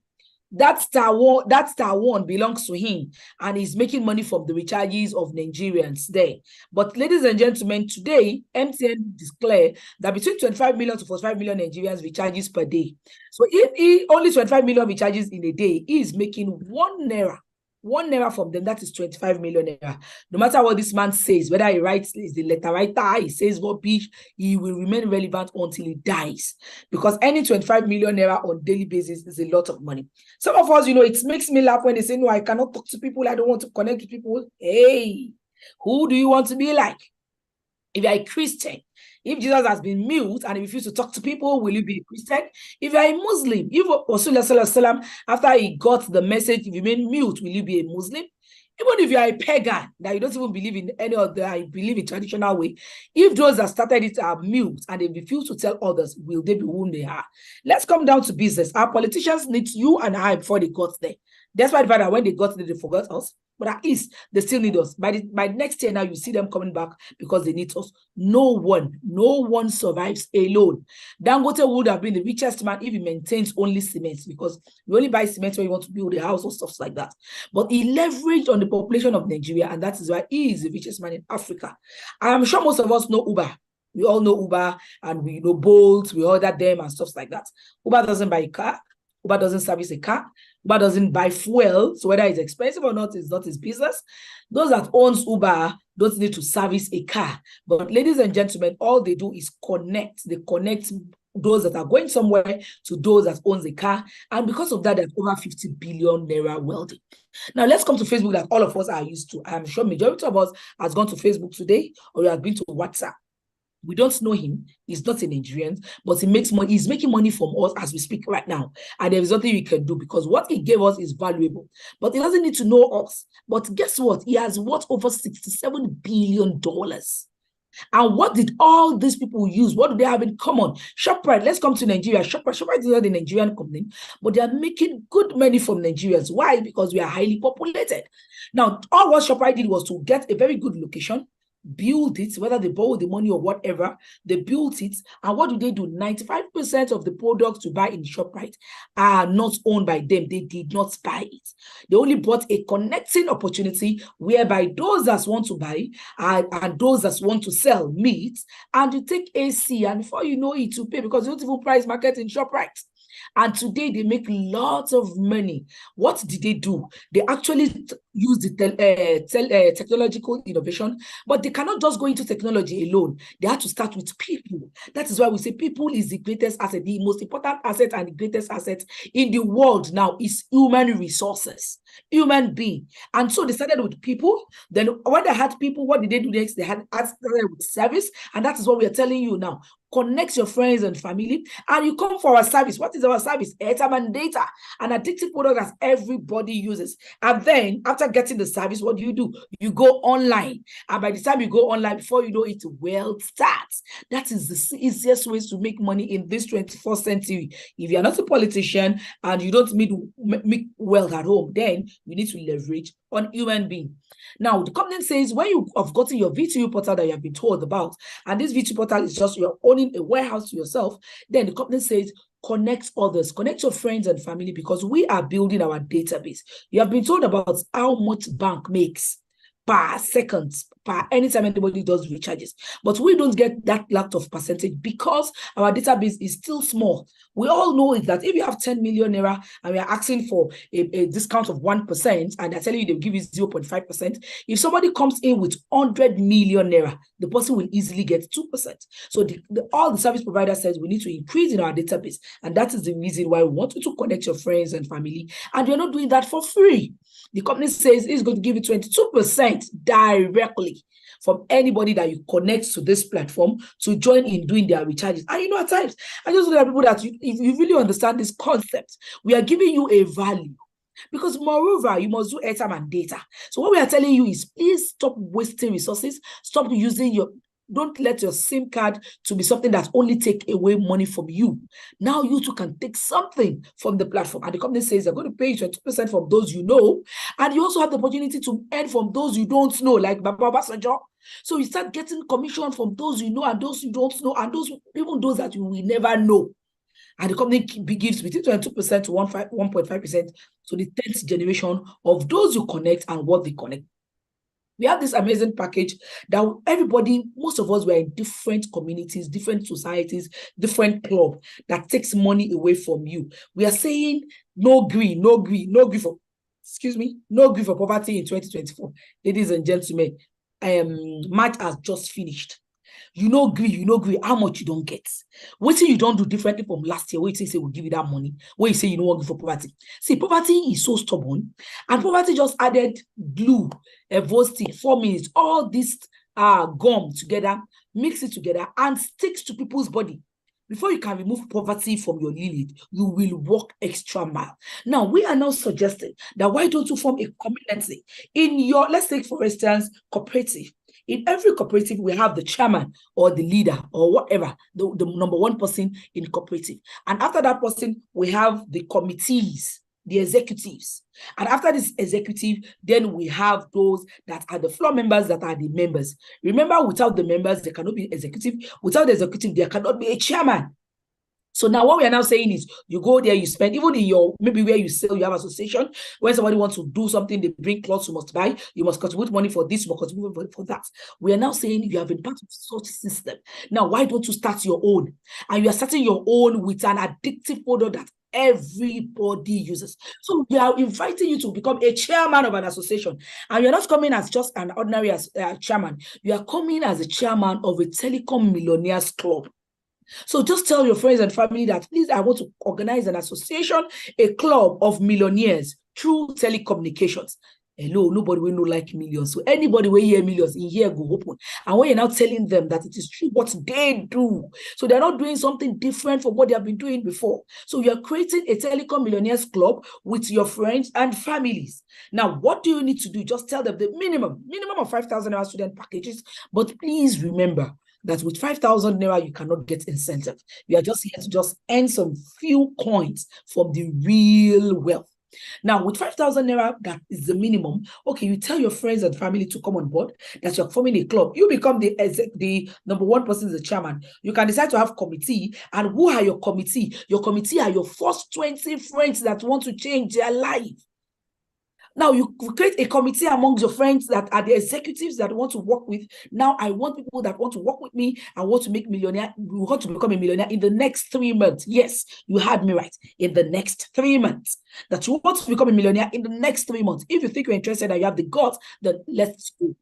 that *1 belongs to him, and he's making money from the recharges of Nigerians there. But ladies and gentlemen, today MTN declared that between 25 million to 45 million Nigerians recharges per day. So if he only 25 million recharges in a day, he is making 1 naira from them. That is 25 million naira. No matter what this man says, whether he writes, is the letter writer, he says rubbish, he will remain relevant until he dies, because any 25 million naira on daily basis is a lot of money. Some of us, it makes me laugh when they say, no, I cannot talk to people, I don't want to connect with people. Hey, who do you want to be like? If you're a Christian, if Jesus has been mute and he refused to talk to people, will you be a Christian? If you're a Muslim, if Rasulullah, after he got the message, if you remain mute, will you be a Muslim? Even if you're a pagan, that you don't even believe in any other, I believe in traditional way, if those that started it are mute and they refuse to tell others, will they be whom they are? Let's come down to business. Our politicians need you and I before they got there. That's why when they got there, they forgot us. But at least they still need us. By next year now, you see them coming back because they need us. No one survives alone. Dangote would have been the richest man if he maintains only cement, because we only buy cement when you want to build a house or stuff like that. But he leveraged on the population of Nigeria, and that is why he is the richest man in Africa. I'm sure most of us know Uber. We all know Uber, and we know Bolt, we order them and stuff like that. Uber doesn't buy a car. Uber doesn't service a car. Uber doesn't buy fuel. So whether it's expensive or not is not his business. Those that owns Uber don't need to service a car. But ladies and gentlemen, all they do is connect. They connect those that are going somewhere to those that owns a car. And because of that, they're over 50 billion naira wealthy. Now let's come to Facebook, that all of us are used to. I'm sure majority of us has gone to Facebook today, or you have been to WhatsApp. We don't know him. He's not a Nigerian, but he makes money. He's making money from us as we speak right now. And there is nothing we can do, because what he gave us is valuable. But he doesn't need to know us. But guess what? He has worth over $67 billion. And what did all these people use? What do they have in common? ShopRite, let's come to Nigeria. ShopRite is not a Nigerian company, but they are making good money from Nigerians. Why? Because we are highly populated. Now, all what ShopRite did was to get a very good location, build it, whether they borrow the money or whatever, they built it. And what do? 95% of the products you buy in ShopRite are not owned by them. They did not buy it. They only bought a connecting opportunity whereby those that want to buy and those that want to sell meet, and you take AC, and before you know it, you pay, because you don't even price market in ShopRite. And today they make lots of money. What did they do? They actually use the technological innovation, but they cannot just go into technology alone. They have to start with people. That is why we say people is the greatest asset. The most important asset and the greatest asset in the world now is human resources, human being. And so they started with people. Then when they had people, what did they do next? They had started with service. And that is what we are telling you now. Connect your friends and family, and you come for our service. What is our service? Airtime and data, an addictive product that everybody uses. And then after getting the service, what do? You go online. And by the time you go online, before you know it, wealth starts. That is the easiest way to make money in this 21st century. If you're not a politician and you don't make wealth at home, then you need to leverage on human being. Now, the company says when you have gotten your V2U portal that you have been told about, and this V2U portal is just you're owning a warehouse to yourself, then the company says connect others, connect your friends and family, because we are building our database. You have been told about how much bank makes per second, per anytime anybody does recharges. But we don't get that lot of percentage because our database is still small. We all know is that if you have 10 million naira and we are asking for a discount of 1%, and they're telling you they'll give you 0.5%, if somebody comes in with 100 million naira, the person will easily get 2%. So all the service provider says we need to increase in our database. And that is the reason why we want you to connect your friends and family. And you're not doing that for free. The company says it's going to give you 22% directly from anybody that you connect to this platform to join in doing their recharges. And at times, I just tell people that if you really understand this concept, we are giving you a value. Because moreover, you must do airtime and data. So what we are telling you is, please stop wasting resources. Stop using don't let your SIM card to be something that only take away money from you. Now you too can take something from the platform. And the company says they're going to pay you 20% from those you know. And you also have the opportunity to earn from those you don't know, like Baba Basajo. So you start getting commission from those you know and those you don't know, and even those that you will never know. And the company gives between 22% to 1.5% to the 10th generation of those you connect and what they connect. We have this amazing package that everybody, most of us were in different communities, different societies, different club that takes money away from you. We are saying no greed for poverty in 2024. Ladies and gentlemen, March has just finished. You know agree how much you don't get. What you don't do differently from last year? What you say we'll give you that money? What you say you don't want for poverty? See, poverty is so stubborn, and poverty just added glue, Evosti, 4 minutes, all this gum together, mix it together, and sticks to people's body. Before you can remove poverty from your lineage, you will walk extra mile. Now, we are now suggesting that why don't you form a community in your, let's take for instance, cooperative. In every cooperative, we have the chairman or the leader or whatever, the number one person in cooperative. And after that person, we have the committees, the executives. And after this executive, then we have those that are the floor members that are the members. Remember, without the members, there cannot be executive. Without the executive, there cannot be a chairman. So now what we are now saying is, you go there, you spend, even in your, maybe where you sell, you have association, when somebody wants to do something, they bring clothes, you must buy, you must contribute money for this, you must contribute for that. We are now saying you have been part of such system. Now, why don't you start your own? And you are starting your own with an addictive product that everybody uses. So we are inviting you to become a chairman of an association. And you're not coming as just an ordinary chairman. You are coming as a chairman of a telecom millionaires club. So just tell your friends and family that, please, I want to organize an association, a club of millionaires through telecommunications. Hello, nobody will know like millions. So anybody will hear millions in here go open. And when you're now telling them that it is true what they do, so they're not doing something different from what they have been doing before. So you're creating a telecom millionaires club with your friends and families. Now, what do you need to do? Just tell them the minimum of 5,000 naira student packages. But please remember that with 5,000 naira, you cannot get incentive. You are just here to just earn some few coins from the real wealth. Now, with 5,000 naira, that is the minimum. Okay, you tell your friends and family to come on board, that you're forming a club. You become the number one person, the chairman. You can decide to have committee. And who are your committee? Your committee are your first 20 friends that want to change their life. Now, you create a committee amongst your friends that are the executives that want to work with. Now, I want people that want to work with me and want to make millionaire, we want to become a millionaire in the next 3 months. Yes, you heard me right. In the next 3 months. That you want to become a millionaire in the next 3 months. If you think you're interested and you have the guts, then let's go.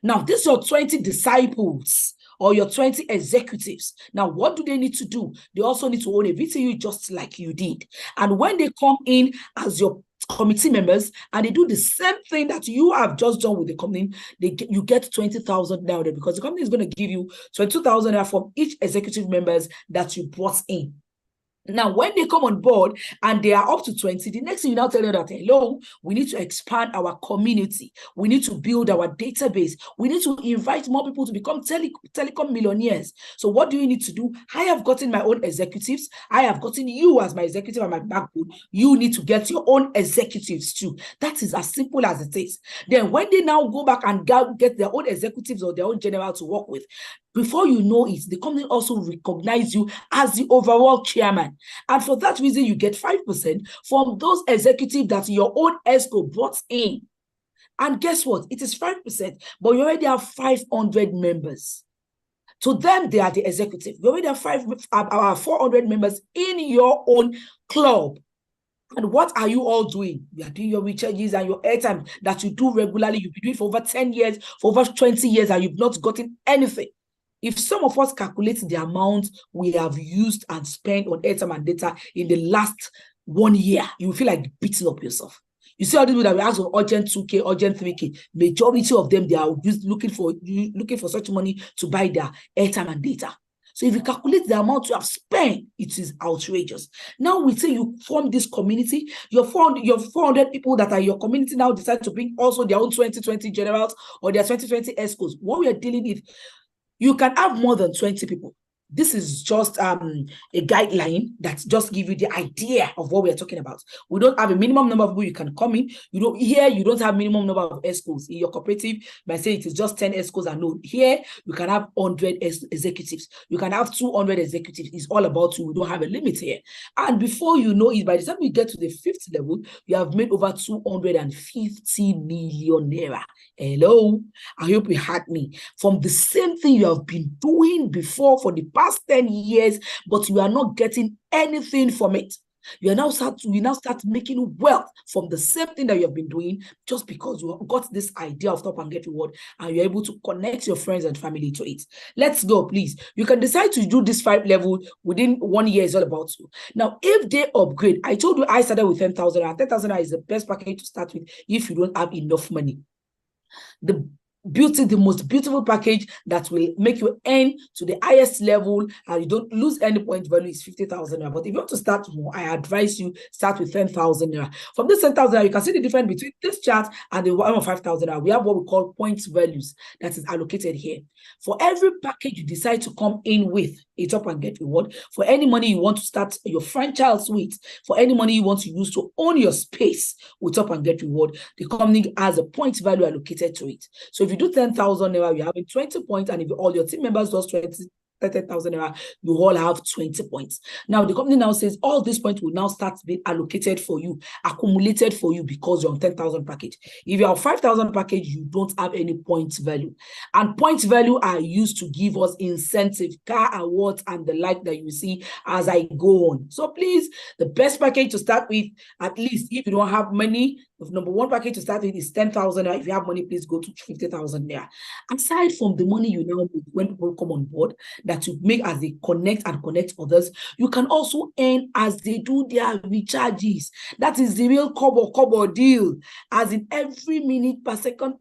Now, this is your 20 disciples or your 20 executives. Now, what do they need to do? They also need to own a VTU just like you did. And when they come in as your committee members and they do the same thing that you have just done with the company, you get 20,000 now there, because the company is going to give you 22,000 from each executive members that you brought in. Now, when they come on board and they are up to 20, the next thing you now tell them that, hello, we need to expand our community. We need to build our database. We need to invite more people to become telecom millionaires. So what do you need to do? I have gotten my own executives. I have gotten you as my executive and my backbone. You need to get your own executives too. That is as simple as it is. Then when they now go back and get their own executives or their own general to work with, before you know it, the company also recognize you as the overall chairman. And for that reason, you get 5% from those executives that your own ESCO brought in. And guess what? It is 5%, but you already have 500 members. To them, they are the executive. You already have 400 members in your own club. And what are you all doing? You are doing your recharges and your airtime that you do regularly. You've been doing for over 10 years, for over 20 years, and you've not gotten anything. If some of us calculate the amount we have used and spent on airtime and data in the last 1 year, you will feel like beating up yourself. You see all the people that we ask for urgent 2K, urgent 3K. Majority of them, they are looking for such money to buy their airtime and data. So if you calculate the amount you have spent, it is outrageous. Now we say you form this community, your 400 people that are your community now decide to bring also their own 2020 generals or their 2020 ESCOs. What we are dealing with, you can have more than 20 people. This is just a guideline that just give you the idea of what we are talking about. We don't have a minimum number of people you can come in. You don't have minimum number of ESCOs. In your cooperative, you might say it is just 10 ESCOs and no. Here, you can have 100 executives. You can have 200 executives. It's all about you. We don't have a limit here. And before you know it, by the time we get to the 5th level, you have made over 250 million naira. Hello? I hope you heard me. From the same thing you have been doing before for the past 10 years, but you are not getting anything from it. We now start making wealth from the same thing that you have been doing just because you got this idea of Top and Get Reward and you're able to connect your friends and family to it. Let's go, please. You can decide to do this 5 level within 1 year. It's all about you. Now, if they upgrade, I told you I started with 10,000 and 10,000 is the best package to start with if you don't have enough money. The most beautiful package that will make you earn to the highest level and you don't lose any point value is 50,000 naira. But if you want to start more, I advise you start with 10,000 naira. From this 10,000 naira, you can see the difference between this chart and the one of 5,000 naira. We have what we call points values that is allocated here. For every package you decide to come in with a Top and Get Reward, for any money you want to start your franchise with, for any money you want to use to own your space with Top and Get Reward, the company has a point value allocated to it. So if you do 10,000 naira, you're having 20 points, and if all your team members does 30,000 naira, you all have 20 points. Now the company now says all these points will now start being allocated for you, accumulated for you because you're on 10,000 package. If you're on 5,000 package, you don't have any points value, and points value are used to give us incentive, car awards, and the like that you see as I go on. So please, the best package to start with, at least if you don't have money, the number one package to start with is 10,000. If you have money, please go to 50,000 there. Aside from the money you now make when people come on board that you make as they connect others, you can also earn as they do their recharges. That is the real kobo deal. As in every minute per second,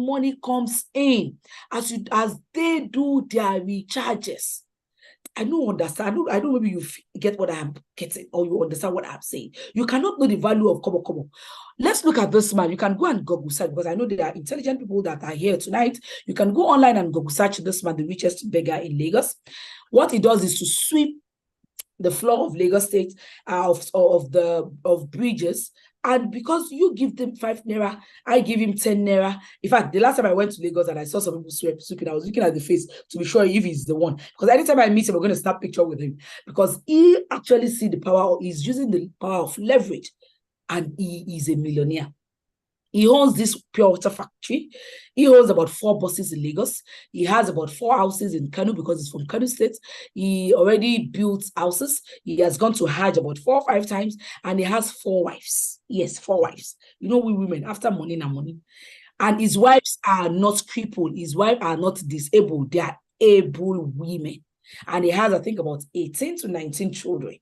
money comes in as they do their recharges. I don't understand. I don't maybe you get what I'm getting or you understand what I'm saying. You cannot know the value of kobo. Let's look at this man. You can go and Google search because I know there are intelligent people that are here tonight. You can go online and Google search this man, the richest beggar in Lagos. What he does is to sweep the floor of Lagos State of bridges. And because you give them 5 naira, I give him 10 naira. In fact, the last time I went to Lagos and I saw some people sweeping, I was looking at the face to be sure if he's the one. Because anytime I meet him, I'm going to snap picture with him. Because he actually see the power, he's using the power of leverage. And he is a millionaire. He owns this pure water factory. He owns about 4 buses in Lagos. He has about 4 houses in Kano because he's from Kano State. He already built houses. He has gone to Hajj about 4 or 5 times. And he has 4 wives. Yes, 4 wives. You know, we women, after money na money. And his wives are not crippled. His wives are not disabled. They are able women. And he has, I think, about 18 to 19 children.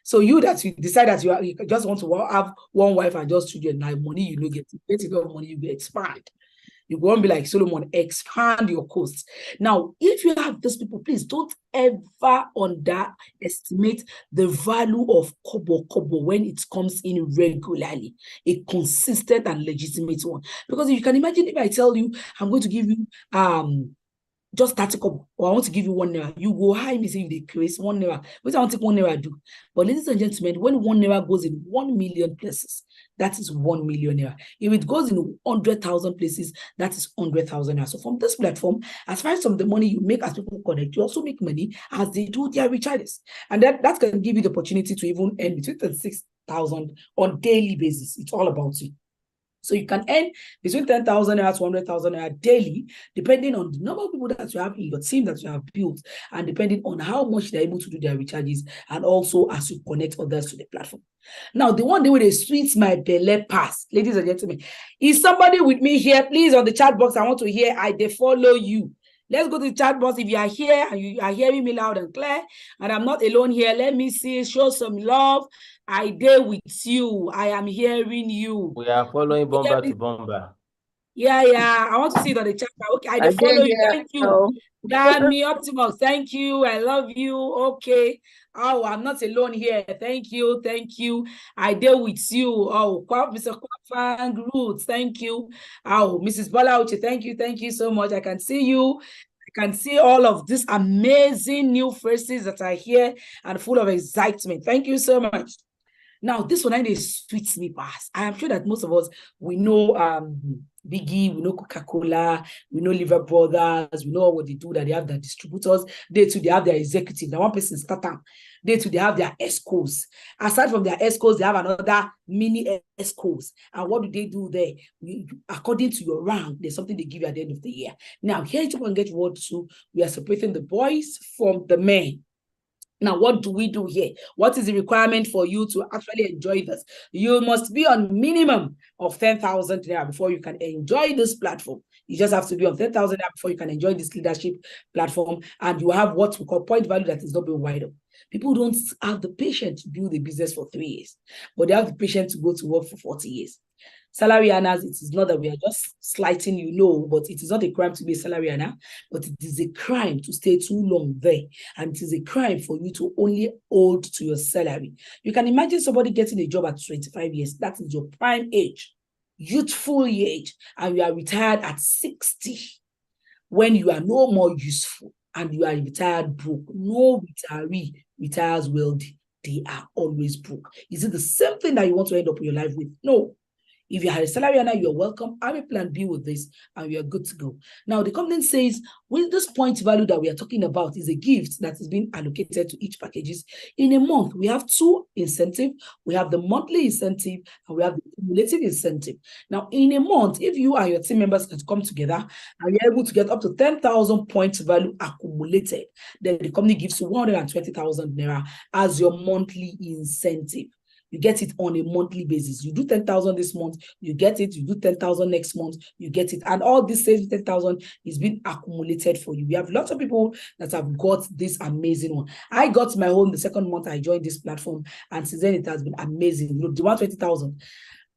So you decide that you just want to have 1 wife and just children, now money you get enough money, you will expand. You won't be like Solomon, expand your coast. Now, if you have these people, please don't ever underestimate the value of kobo when it comes in regularly, a consistent and legitimate one. Because if you can imagine, if I tell you I'm going to give you just 30 kobo, or I want to give you 1 naira, you go high me say they create 1 naira. What I want to take 1 naira do. But ladies and gentlemen, when 1 naira goes in 1 million places, that is 1 million naira. If it goes in 100,000 places, that is 100,000 naira. So from this platform, as far as some of the money you make as people connect, you also make money as they do their recharges. And that can give you the opportunity to even earn between 36,000 on daily basis. It's all about you. So you can earn between 10,000 naira to 100,000 naira daily, depending on the number of people that you have in your team that you have built, and depending on how much they're able to do their recharges, and also as you connect others to the platform. Now, the one day where they sweet my belly pass, ladies and gentlemen, is somebody with me here? Please, on the chat box, I want to hear, they follow you. Let's go to the chat box. If you are here and you are hearing me loud and clear, and I'm not alone here, let me see, show some love. I dare with you. I am hearing you. We are following bomber to bomber. Yeah. I want to see it on the chat. Okay, I follow you. Thank you. Dami Optimus, thank you. I love you. Okay. Oh, I'm not alone here. Thank you. Thank you. I deal with you. Oh, Mr. Kwafang Roots, thank you. Oh, Mrs. Bolauchi, thank you. Thank you so much. I can see you. I can see all of these amazing new faces that are here and full of excitement. Thank you so much. Now, this one is sweet me pass. I am sure that most of us, we know Biggie, we know Coca-Cola, we know Liver Brothers, we know what they do, that they have their distributors, they too, they have their executive. Now, one person starter, they too, they have their ESCOs. Aside from their ESCOs, they have another mini ESCOs. And what do they do there? According to your rank, there's something they give you at the end of the year. Now, here you can get word two, we are separating the boys from the men. Now, what do we do here? What is the requirement for you to actually enjoy this? You must be on minimum of 10,000 naira before you can enjoy this platform. You just have to be on 10,000 naira before you can enjoy this leadership platform. And you have what we call point value that is not being wide up. People don't have the patience to build a business for 3 years, but they have the patience to go to work for 40 years. Salary earners, it is not that we are just slighting you, no, but it is not a crime to be a salary earner, but it is a crime to stay too long there. And it is a crime for you to only hold to your salary. You can imagine somebody getting a job at 25 years. That is your prime age, youthful age, and you are retired at 60 when you are no more useful and you are retired broke. No retiree retires wealthy. They are always broke. Is it the same thing that you want to end up in your life with? No. If you had a salary earner, you're welcome. I have a plan B with this, and we are good to go. Now, the company says, with this point value that we are talking about is a gift that is being allocated to each packages. In a month, we have two incentives. We have the monthly incentive, and we have the cumulative incentive. Now, in a month, if you and your team members can come together, and you're able to get up to 10,000 points value accumulated, then the company gives you 120,000 naira as your monthly incentive. You get it on a monthly basis. You do 10,000 this month, you get it. You do 10,000 next month, you get it. And all this 10,000 is being accumulated for you. We have lots of people that have got this amazing one. I got my own the second month I joined this platform, and since then it has been amazing. You know, the 120,000.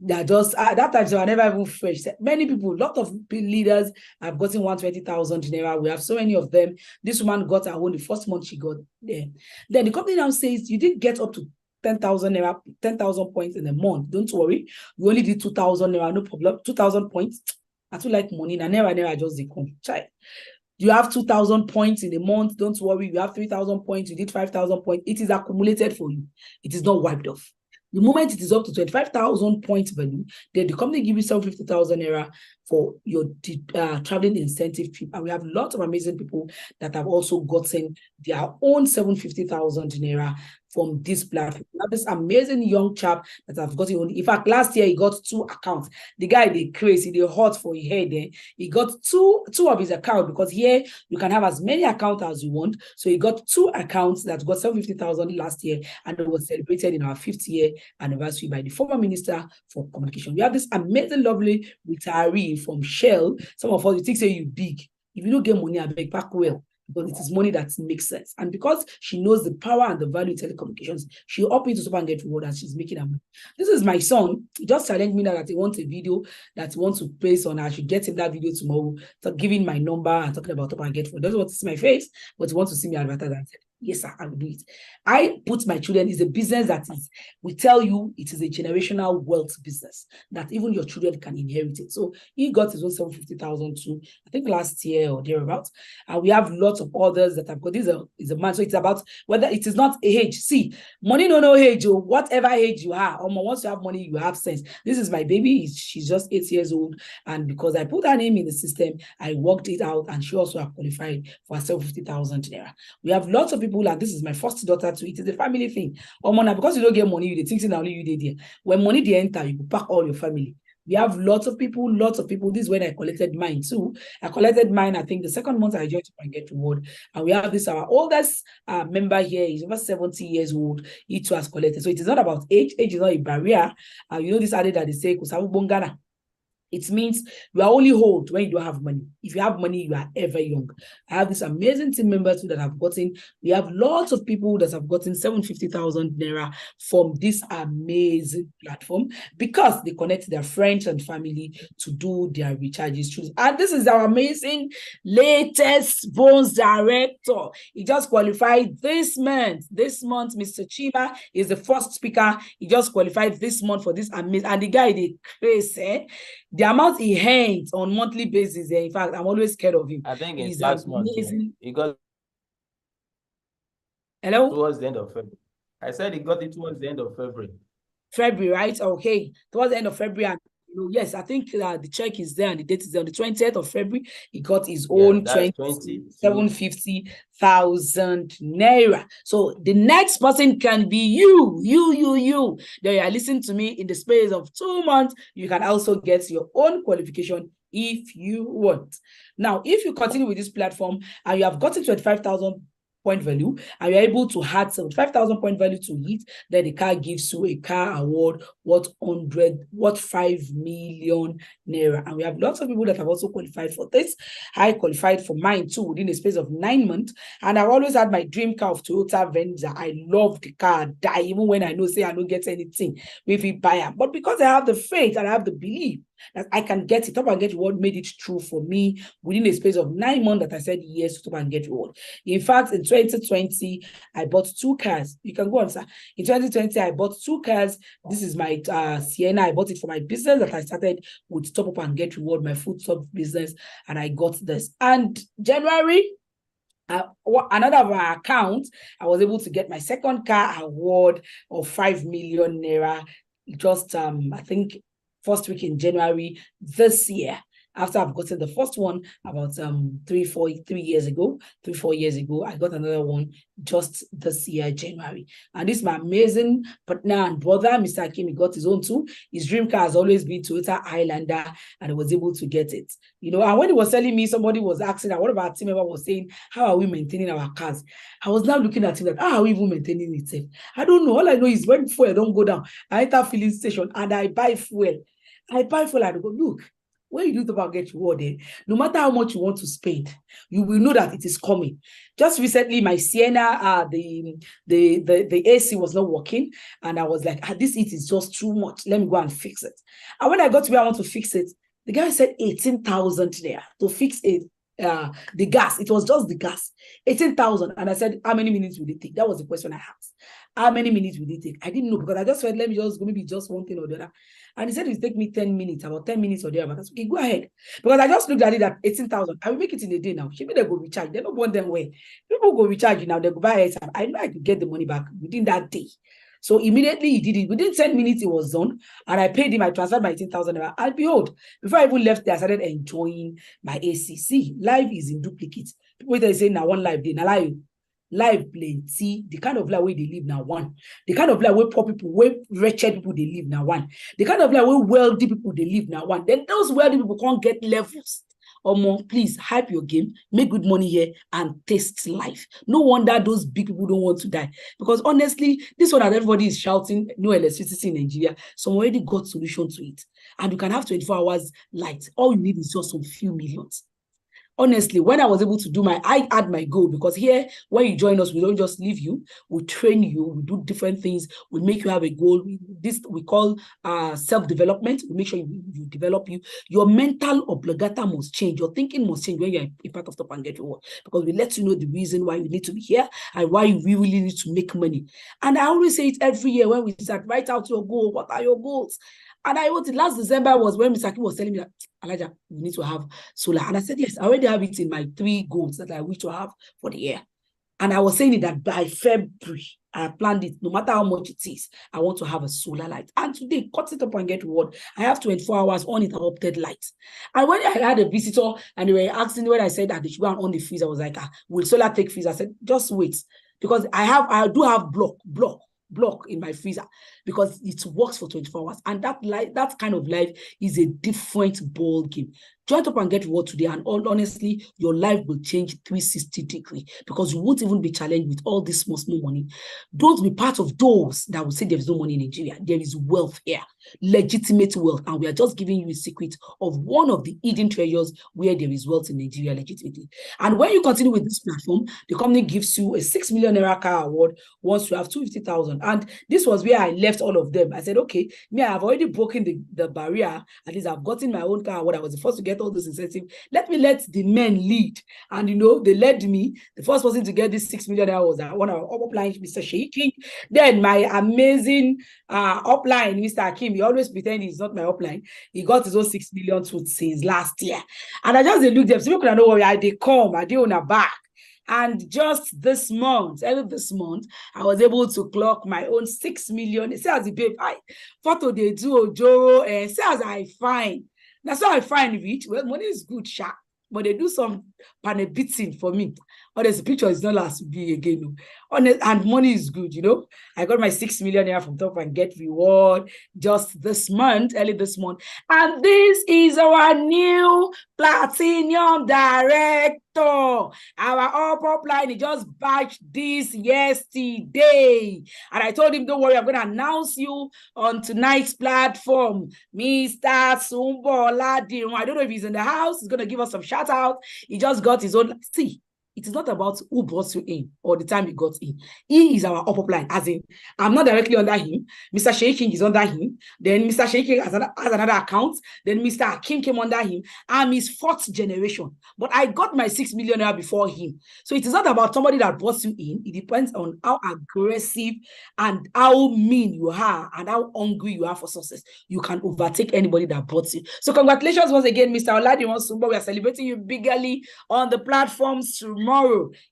That just at that time, so I never even fresh. Many people, a lot of leaders have gotten 120,000 naira. We have so many of them. This woman got her own the first month she got there. Then the company now says you didn't get up to 10,000 naira, 10,000 points in a month. Don't worry. You only did 2,000 naira, no problem. 2,000 points. I too like money. And never just the come. You have 2,000 points in a month. Don't worry. You have 3,000 points. You did 5,000 points. It is accumulated for you. It is not wiped off. The moment it is up to 25,000 points value, then the company gives you 750,000 naira for your traveling incentive trip. And we have lots of amazing people that have also gotten their own 750,000 naira from this platform. Now, this amazing young chap that I've got on. In fact, last year he got 2 accounts. The guy, they crazy, they hot for his head there. He got two of his accounts, because here you can have as many accounts as you want. So he got 2 accounts that got 750,000 last year, and it was celebrated in our 5th year anniversary by the former Minister for Communication. We have this amazing, lovely retiree from Shell. Some of us, you think say you big. If you don't get money, I beg back well. Because it is money that makes sense. And because she knows the power and the value of telecommunications, she up into super and get reward, and she's making her money. This is my son. He just challenged me that he wants a video that he wants to place on. I should get him that video tomorrow. So giving my number and talking about top and get reward. Doesn't want to see my face, but he wants to see me advertise. I said, yes, sir, I will do it. I put my children, is a business that is, we tell you, it is a generational wealth business that even your children can inherit it. So he got his own 750,000 too, I think last year or thereabouts. And we have lots of others that have got. This is a man. So it's about whether it is not a age. See, money no age, or whatever age you are. Or once you have money, you have sense. This is my baby. She's just 8 years old. And because I put her name in the system, I worked it out, and she also have qualified for 750,000 naira. We have lots of people, and this is my first daughter too. It is a family thing. Because you don't get money, you think that only you did there. When money they enter, you pack all your family. We have lots of people. This is when I collected mine too. I collected mine, I think the second month I joined to get reward. And we have this, our oldest member here is over 70 years old. He too has collected. So it is not about age. Age is not a barrier. You know this added that they say, Kusabu Bongana. It means you are only old when you don't have money. If you have money, you are ever young. I have this amazing team members that have gotten, we have lots of people that have gotten 750,000 naira from this amazing platform because they connect their friends and family to do their recharges. And this is our amazing latest Bones director. He just qualified this month. This month, Mr. Chima is the first speaker. He just qualified this month for this amazing, and the guy, the crazy, the amount he earns on monthly basis, in fact, I'm always scared of him. I think it's He's last month. He got towards the end of February. I said he got it towards the end of February. February, right? Okay, towards the end of February. Yes, I think the check is there and the date is there. On the 20th of February, he got his own 750,000 naira. So the next person can be you. Then you are listening to me in the space of 2 months. You can also get your own qualification if you want. Now, if you continue with this platform and you have gotten 25,000 point value and you're able to add 75,000 point value to it, then the car gives you a car award worth 5 million naira. And we have lots of people that have also qualified for this. I qualified for mine too within a space of 9 months, and I've always had my dream car of Toyota Venza. I love the car, even when I know say I don't get anything with it buyer, but because I have the faith and I have the belief that I can get it, Top and Get Reward made it true for me within a space of 9 months that I said yes to Top and Get Reward. In fact, in 2020, I bought 2 cars. You can go on, sir. In 2020, I bought 2 cars. This is my Sienna. I bought it for my business that I started with Top Up and Get Reward, my food stuff business, and I got this. And January, another of our accounts, I was able to get my second car award of 5 million naira. Just I think first week in January this year, after I've gotten the first one about 3-4 years ago, I got another one just this year, January. And this is my amazing partner and brother, Mr. Akim. He got his own too. His dream car has always been Toyota Highlander, and he was able to get it. And when he was telling me, somebody was asking that, what about our team member was saying, how are we maintaining our cars? I was now looking at him like, how are we even maintaining it? I don't know. All I know is when fuel don't go down, I enter filling station and I buy fuel. I go, look, when you do Top and Get Reward, no matter how much you want to spend, you will know that it is coming. Just recently, my Sienna, the AC was not working, and I was like, this heat is just too much. Let me go and fix it. And when I got to where I want to fix it, the guy said 18,000 there to fix it. The gas, it was just the gas, 18,000. And I said, how many minutes will it take? That was the question I asked. How many minutes will it take? I didn't know, because I just felt, let me just go, maybe just one thing or the other. And he said it will take me 10 minutes, about 10 minutes or there. But I said, okay, go ahead. Because I just looked at it at 18,000. I will make it in a day now. Maybe they go recharge. They don't want them way. People go recharge now. They go buy it. I know I could get the money back within that day. So immediately he did it. Within 10 minutes, it was done. And I paid him. I transferred my 18,000. And behold, before I even left there, I started enjoying my ACC. Life is in duplicate. People they say now one life, they now life plenty. The kind of life where they live now one. The kind of life where poor people, where wretched people they live now one. The kind of life where wealthy people they live now one. Then those wealthy people can't get levels. Or more, please hype your game, make good money here, and taste life. No wonder those big people don't want to die. Because honestly, this one that everybody is shouting, no electricity in Nigeria, some already got solution to it. And you can have 24 hours light. All you need is just some few millions. Honestly, when I was able to I had my goal, because here, when you join us, we don't just leave you, we train you, we do different things, we make you have a goal. This we call self-development. We make sure you develop your mental obligata must change, your thinking must change when you're a part of Top and Get Reward, because we let you know the reason why you need to be here and why you really need to make money. And I always say it every year when we start, write out your goal. What are your goals? And I wrote it last December was when Mr. Akim was telling me that, Elijah, you need to have solar. And I said, yes, I already have it in my 3 goals that I wish to have for the year. And I was saying it that by February, I planned it, no matter how much it is, I want to have a solar light. And today, cut it up and get reward. I have 24 hours uninterrupted light. And when I had a visitor and they were asking when I said that they should go and on the freeze, I was like, will solar take freeze? I said, just wait. Because I do have block in my freezer, because it works for 24 hours, and that kind of life is a different ball game. Join up and get reward today, and honestly, your life will change 360 degrees because you won't even be challenged with all this small money. Don't be part of those that will say there is no money in Nigeria. There is wealth here, legitimate wealth, and we are just giving you a secret of one of the hidden treasures where there is wealth in Nigeria legitimately. And when you continue with this platform, the company gives you a 6 million naira car award once you have 250,000. And this was where I left all of them. I said, okay, me, I have already broken the barrier. At least I've gotten my own car award. I was the first to get all this incentive. Let the men lead. And they led me. The first person to get this 6 million was one of our upline, Mr. Sheikh. Then my amazing upline, Mr. Akim, he always pretend he's not my upline. He got his own 6 million since last year. And I just looked at them. So people can know where they come, I do on a back. And just this month, I was able to clock my own 6 million. Say as the babe, photo they do Ojoro, and say as I find. That's how I find rich. Well, money is good, sharp, but they do some panel beating for me. Honest, the picture is not last to be again. Honest, and money is good, I got my 6 million here from Top and Get reward just this month, early this month. And this is our new Platinum Director. Our upline, he just batched this yesterday. And I told him, don't worry, I'm going to announce you on tonight's platform. Mr. Sumbola Dirun. I don't know if he's in the house. He's going to give us some shout out. He just got his own. See, it is not about who brought you in or the time he got in. He is our upline, as in, I'm not directly under him. Mr. Sheikh is under him. Then Mr. Sheikh has another account. Then Mr. Akim came under him. I'm his 4th generation. But I got my 6 million naira before him. So it is not about somebody that brought you in. It depends on how aggressive and how mean you are and how hungry you are for success. You can overtake anybody that brought you. So congratulations once again, Mr. Oladiran Sumbo. We are celebrating you bigly on the platforms tomorrow.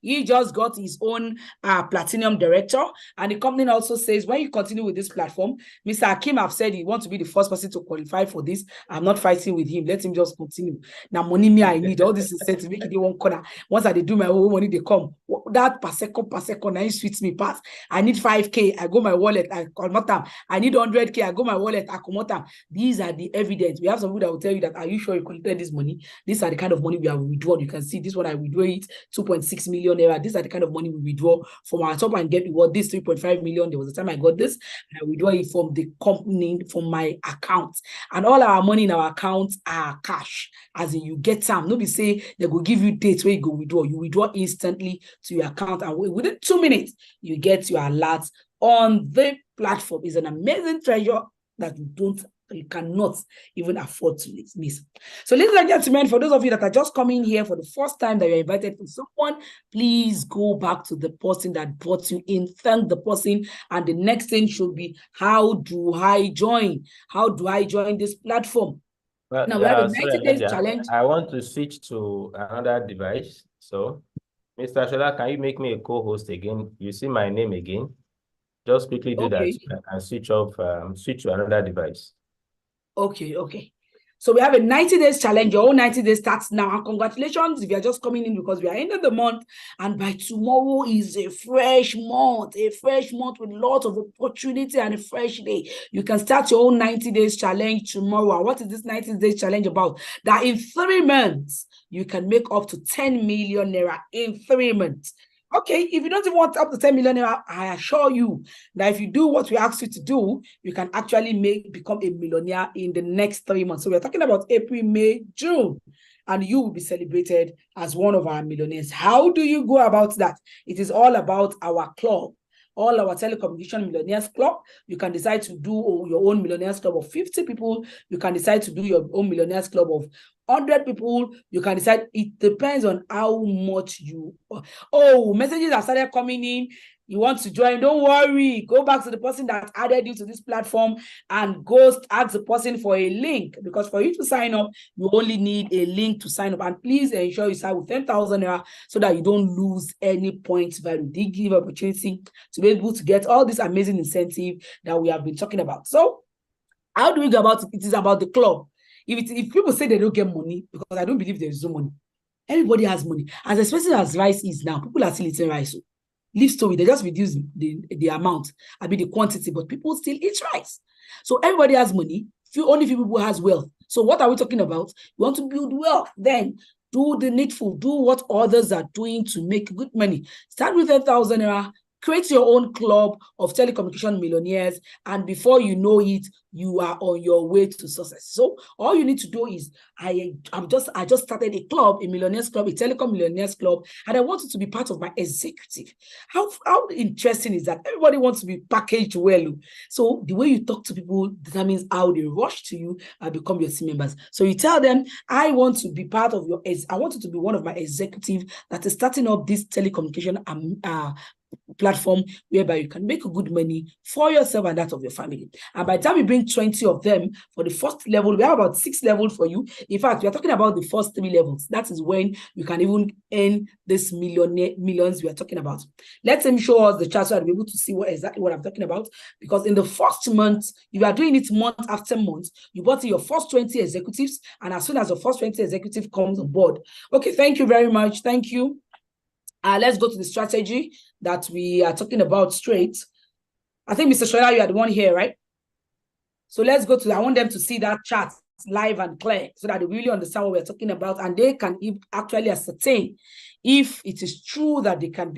He just got his own Platinum Director. And the company also says, when you continue with this platform, Mr. Akim have said he wants to be the first person to qualify for this. I'm not fighting with him. Let him just continue. Now, money me, I need all this incentive. Make it one corner. Once I do my own money, they come. That per second, now sweets me pass. I need 5K. I go my wallet. I come them. I need 100K. I go my wallet. I come them. These are the evidence. We have some people that will tell you that, are you sure you collected this money? These are the kind of money we have withdrawn. You can see this one, I withdraw it, 2.6 million naira. These are the kind of money we withdraw from our Top and Get reward. This 3.5 million. There was a time I got this, and I withdraw it from the company, from my account. And all our money in our account are cash. As in, you get some. Nobody say they will give you dates where you go withdraw. You withdraw instantly to your account, and within 2 minutes, you get your alerts on the platform. It's an amazing treasure that you cannot even afford to miss. So, ladies and gentlemen, for those of you that are just coming here for the first time, that you're invited to someone, please go back to the person that brought you in, thank the person, and the next thing should be, how do I join? How do I join this platform? Well, now, we have a 90 days challenge. I want to switch to another device. So, Mr. Shola, can you make me a co-host again? You see my name again? Just quickly do that and switch to another device. Okay. So we have a 90 days challenge. Your own 90 days starts now. And congratulations if you're just coming in, because we are ending the month. And by tomorrow is a fresh month with lots of opportunity and a fresh day. You can start your own 90 days challenge tomorrow. And what is this 90 days challenge about? That in 3 months, you can make up to 10 million naira in 3 months. Okay, if you don't even want up to 10 million naira, I assure you that if you do what we ask you to do, you can actually become a millionaire in the next 3 months. So we're talking about April, May, June, and you will be celebrated as one of our millionaires. How do you go about that? It is all about our club. All our telecommunication millionaires club. You can decide to do your own millionaires club of 50 people. You can decide to do your own millionaires club of 100 people. You can decide. It depends on how much you. Oh, messages have started coming in. You want to join? Don't worry. Go back to the person that added you to this platform and go ask the person for a link, because for you to sign up, you only need a link to sign up. And please ensure you sign with 10,000 naira so that you don't lose any points value. They give opportunity to be able to get all this amazing incentive that we have been talking about. So, how do we go about it? It is about the club. If people say they don't get money, because I don't believe there is no money. Everybody has money. As expensive as rice is now, people are still eating rice. Leave story, they just reduce the amount, the quantity, but people still eat rice. So everybody has money. Only few people has wealth. So what are we talking about? You want to build wealth, then do the needful, do what others are doing to make good money. Start with 10,000 naira, create your own club of telecommunication millionaires, and before you know it, you are on your way to success. So all you need to do is, I just started a club, a millionaires club, a telecom millionaires club, and I want you to be part of my executive. How interesting is that? Everybody wants to be packaged well. So the way you talk to people determines how they rush to you and become your team members. So you tell them, I want to be part of I want you to be one of my executive that is starting up this telecommunication platform whereby you can make good money for yourself and that of your family. And by the time you bring 20 of them for the first level, we have about 6 levels for you. In fact, we are talking about the first 3 levels. That is when you can even earn this millions we are talking about. Let him show us the chart so I'll be able to see exactly what I'm talking about. Because in the first month, you are doing it month after month. You brought in your first 20 executives, and as soon as the first 20 executive comes on board. Okay, thank you very much. Thank you. Let's go to the strategy that we are talking about straight. I think, Mr. Shola, you are the one here, right? So let's go to, I want them to see that chart live and clear so that they really understand what we're talking about, and they can actually ascertain if it is true that they can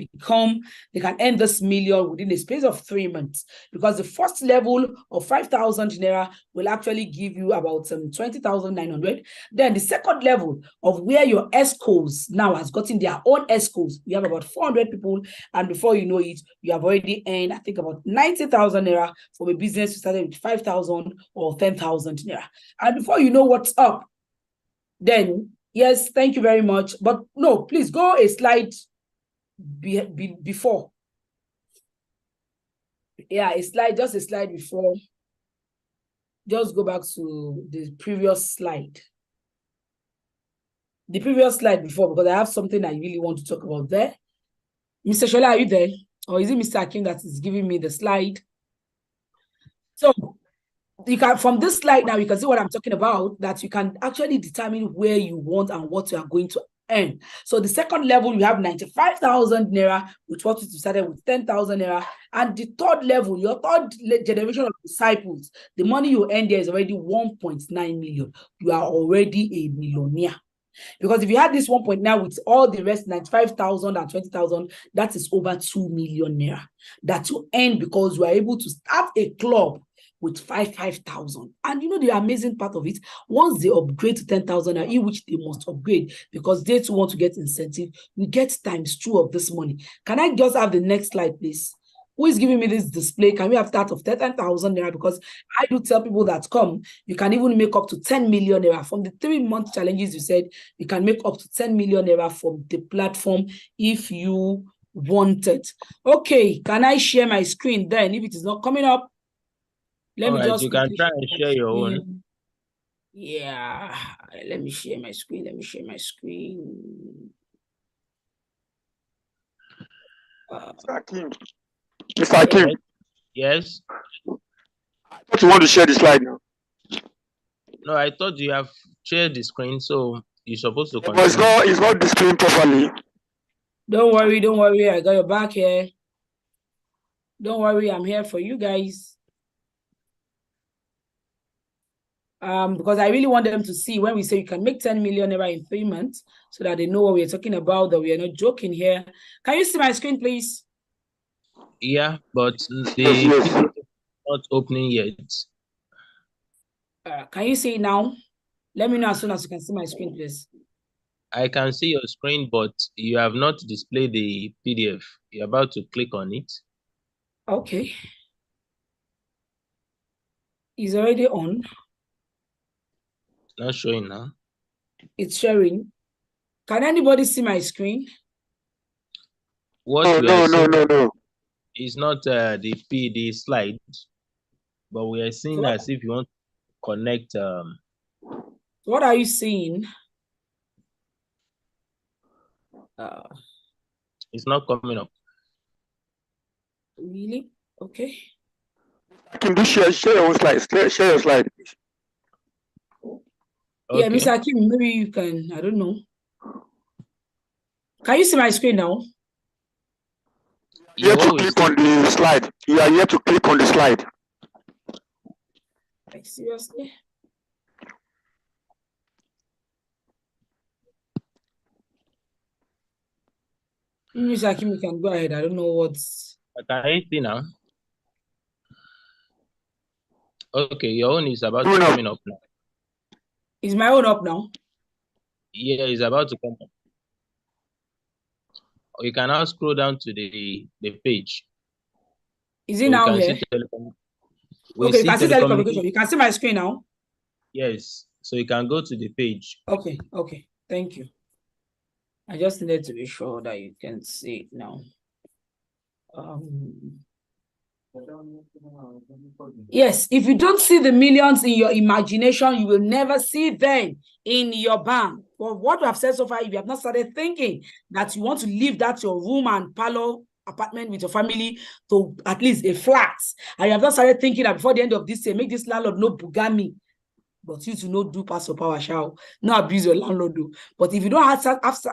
earn this million within the space of 3 months. Because the first level of 5,000 naira will actually give you about 20,900. Then the second level of where your ESCOs now has gotten their own ESCOs, you have about 400 people, and before you know it, you have already earned, I think, about 90,000 naira from a business you started with 5,000 or 10,000 naira. And before you know what's up, then yes, thank you very much. But no, please go a slide before. Yeah, just a slide before. Just go back to the previous slide. The previous slide before, because I have something I really want to talk about there. Mr. Shola, are you there? Or is it Mr. Akim that is giving me the slide? So you can, from this slide now, you can see what I'm talking about, that you can actually determine where you want and what you are going to earn. So the second level, you have 95,000 naira, with what you started with 10,000 naira. And the third level, your third generation of disciples, the money you earn there is already 1.9 million. You are already a millionaire. Because if you had this 1.9 with all the rest, 95,000 and 20,000, that is over 2 million naira that you earn because you are able to start a club with 5,000. And you know the amazing part of it, once they upgrade to 10,000, in which they must upgrade because they too want to get incentive, we get ×2 of this money. Can I just have the next slide, please? Who is giving me this display? Can we have that of 10,000 naira? Because I do tell people that come, you can even make up to 10 million naira. From the 3-month challenges you said, you can make up to 10 million naira from the platform if you want it. Okay, can I share my screen then if it is not coming up? Let me just, you can try and share your own. Yeah, let me share my screen. Mr. Akim. Mr. Akim. Yes. I thought you want to share the slide now. No, I thought you have shared the screen, so you're supposed to continue. But it's not displaying properly. Don't worry. I got your back here. Don't worry, I'm here for you guys. Because I really want them to see when we say you can make 10 million naira in 3 months, so that they know what we're talking about, that we are not joking here. Can you see my screen, please? Yeah, but the not opening yet. Can you see it now? Let me know as soon as you can see my screen, please. I can see your screen, but you have not displayed the PDF. You're about to click on it. Okay. It's already on. Not showing now. It's showing. Can anybody see my screen? What we are seeing is not the PD slide, but we are seeing as if you want to connect. What are you seeing? It's not coming up. Really? Okay. Can you share your own slide? Share your slide. Okay. Yeah, Mr. Akim, maybe you can, I don't know. Can you see my screen now? You have to click on the slide. You are here to click on the slide. Like, seriously? Mr. Akim, you can go ahead. I don't know what's... Can you see now? Okay, your own is about to Coming up. coming up now. Is my own up now? Yeah, it's about to come up. You can now scroll down to the page. Is it So now we can here? see we Okay, you see can see telecommunication. You can see my screen now. Yes. So you can go to the page. Okay, okay. Thank you. I just needed to be sure that you can see it now. Yes, if you don't see the millions in your imagination, you will never see them in your bank. But what we have said so far, if you have not started thinking that you want to leave that your room and parlor apartment with your family to at least a flat, and you have not started thinking that before the end of this year, make this landlord no bugami, but you to not do pass your power, shall not abuse your landlord. Do. But if you don't have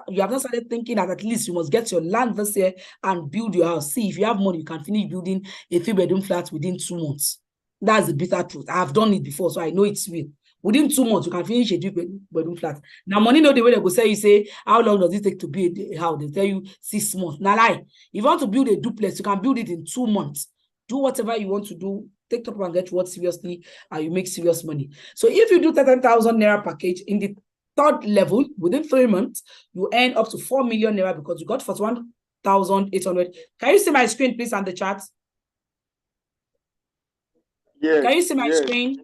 you have not started thinking that at least you must get your land this year and build your house. See, if you have money, you can finish building a 3-bedroom flat within 2 months. That's the bitter truth. I have done it before, so I know it's real. Within 2 months, you can finish a 3-bedroom flat. Now, money know the way they go say, you say, how long does it take to build a house? They tell you 6 months. Now, lie. If you want to build a duplex, you can build it in 2 months. Do whatever you want to do. Take up and get what seriously, and you make serious money. So if you do 30,000 naira package in the 3rd level within 3 months, you earn up to 4 million naira because you got 41,800. Can you see my screen, please, and the chat? Yes. Can you see my screen?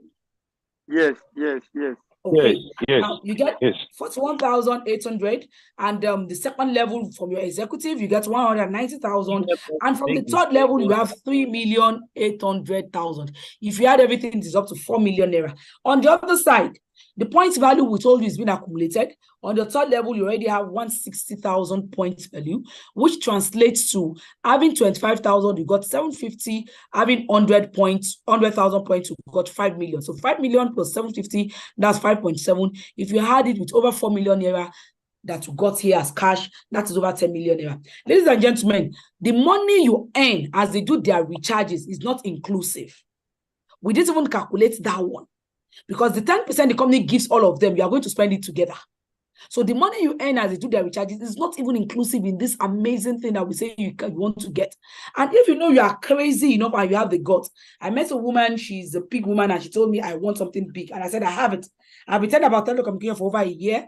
Yes. Okay. Yes. Now you get 41,800, and the 2nd level from your executive, you get 190,000, and from the 3rd level, you have 3,800,000. If you add everything, it is up to 4 million naira. On the other side, the points value we told you is being accumulated. On the 3rd level, you already have 160,000 points value, which translates to having 25,000, you got 750, having 100,000 points, you got 5 million. So 5 million plus 750, that's 5.7. If you had it with over 4 million naira that you got here as cash, that is over 10 million naira. Ladies and gentlemen, the money you earn as they do their recharges is not inclusive. We didn't even calculate that one. Because the 10% the company gives all of them, you are going to spend it together. So the money you earn as they do their recharges is not even inclusive in this amazing thing that we say you want to get. And if you know you are crazy enough and you have the guts, I met a woman, she's a big woman, and she told me, I want something big. And I said, I have it. I've been telling about telecommunication for over a year.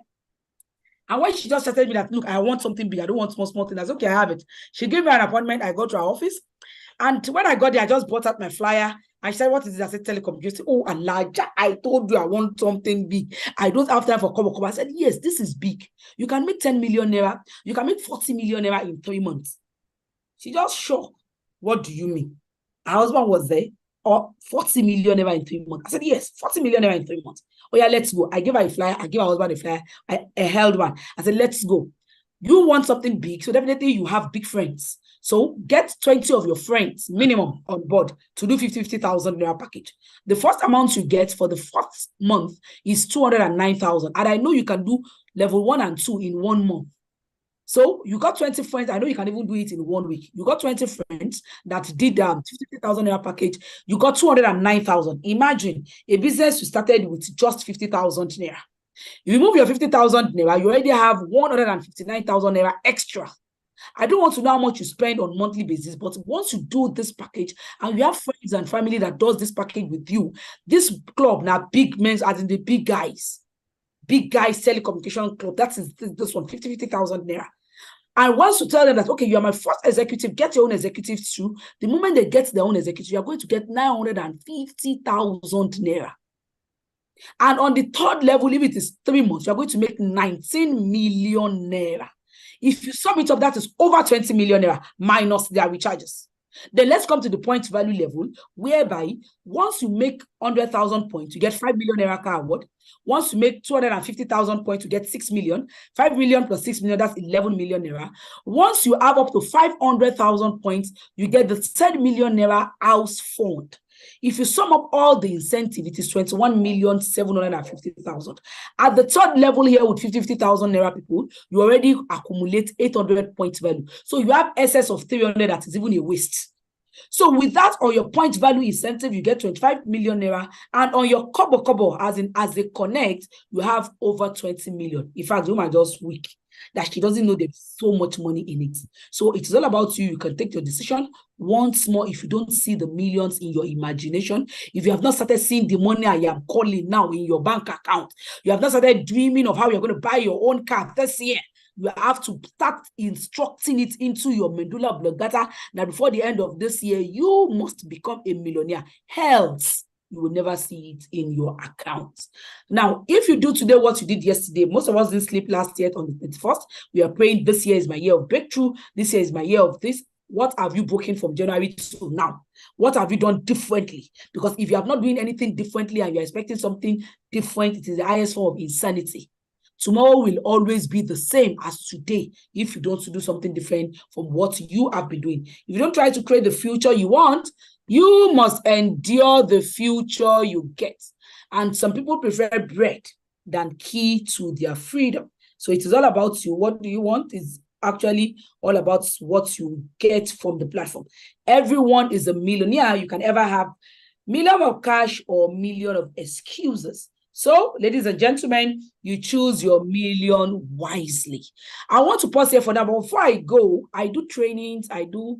And when she just said to me that, look, I want something big, I don't want small things. I said, okay, I have it. She gave me an appointment. I go to her office. And when I got there, I just brought out my flyer. I said, what is this? I said, telecommunication. Oh, Elijah, I told you I want something big. I don't have time for cover. I said, yes, this is big. You can make 10 million naira. You can make 40 million naira in 3 months. She just shocked. What do you mean? Her husband was there. Or 40 million naira in 3 months. I said, yes, 40 million naira in 3 months. Oh, yeah, let's go. I gave her a flyer. I gave her husband a flyer. I held one. I said, let's go. You want something big, so definitely you have big friends. So get 20 of your friends minimum on board to do 50,000 naira package. The first amount you get for the first month is 209,000. And I know you can do level 1 and 2 in 1 month. So you got 20 friends. I know you can even do it in 1 week. You got 20 friends that did 50,000 naira package. You got 209,000. Imagine a business you started with just 50,000 naira. You remove your 50,000 naira, you already have 159,000 naira extra. I don't want to know how much you spend on monthly basis, but once you do this package and you have friends and family that does this package with you, this club now big men, as in the big guys telecommunication club, that is this one, 50,000 naira. And once you tell them that, okay, you are my first executive, get your own executive too. The moment they get their own executive, you are going to get 950,000 naira. And on the 3rd level, if it is 3 months, you are going to make 19 million naira. If you sum it up, that is over 20 million naira minus their recharges. Then let's come to the point value level, whereby once you make 100,000 points, you get 5 million naira car award. Once you make 250,000 points, you get 6 million. 5 million plus 6 million, that's 11 million naira. Once you have up to 500,000 points, you get the 10 million naira house fund. If you sum up all the incentive, it is 21,750,000. At the 3rd level here with 50,000 naira people, you already accumulate 800 points value. So you have excess of 300 that is even a waste. So with that, on your point value incentive, you get 25 million naira. And on your kobo, as they connect, you have over 20 million. In fact, the woman just weak. that she doesn't know there's so much money in it. So it is all about you. You can take your decision once more. If you don't see the millions in your imagination, if you have not started seeing the money I am calling now in your bank account, you have not started dreaming of how you're going to buy your own car this year, you have to start instructing it into your medulla oblongata. Now, before the end of this year, you must become a millionaire. Else, you will never see it in your account. Now, if you do today what you did yesterday, most of us didn't sleep last year on the 21st. We are praying this year is my year of breakthrough. This year is my year of this. What have you broken from January to now? What have you done differently? Because if you have not doing anything differently and you're expecting something different, it is the highest form of insanity. Tomorrow will always be the same as today if you don't do something different from what you have been doing. If you don't try to create the future you want, you must endure the future you get. And some people prefer bread than key to their freedom. So it is all about you. What do you want is actually all about what you get from the platform. Everyone is a millionaire. You can ever have million of cash or million of excuses. So, ladies and gentlemen, you choose your million wisely. I want to pause here for that, but before I go, I do trainings, I do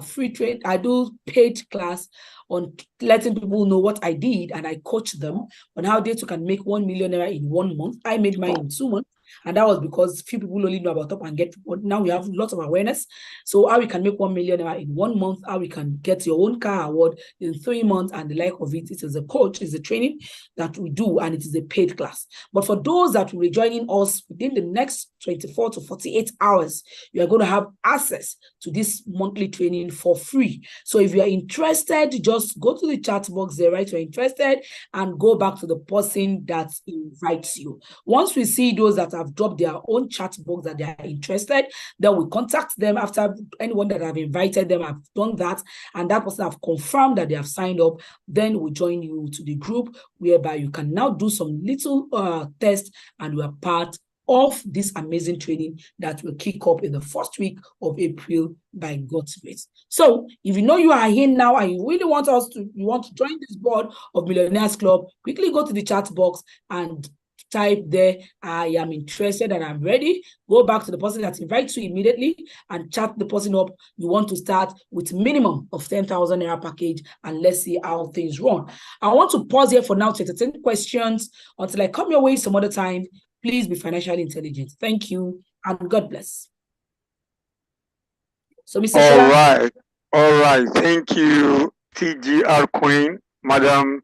free trade, I do paid class on letting people know what I did, and I coach them on how they too can make 1 million naira in 1 month. I made mine in 2 months. And that was because few people only know about Top and Get. Now we have lots of awareness. So how we can make 1 million in 1 month, how we can get your own car award in 3 months and the like of it. It is a coach, it's a training that we do, and it is a paid class. But for those that will be joining us within the next 24 to 48 hours, you are going to have access to this monthly training for free. So if you are interested, just go to the chat box there, right? You're interested, and go back to the person that invites you. Once we see those that have dropped their own chat box that they are interested, then we contact them. After anyone that have invited them have done that, and that person have confirmed that they have signed up, then we join you to the group whereby you can now do some little tests, and you are part of this amazing training that will kick up in the first week of April by God's grace. So if you know you are here now and you really want you want to join this board of Millionaires Club, quickly go to the chat box and type there, I am interested and I'm ready. Go back to the person that invites you immediately and chat the person up. You want to start with minimum of 10,000 naira package, and let's see how things run. I want to pause here for now to entertain questions until I come your way some other time. Please be financially intelligent. Thank you and God bless. So, Mr. All right. Thank you, TGR Queen, Madam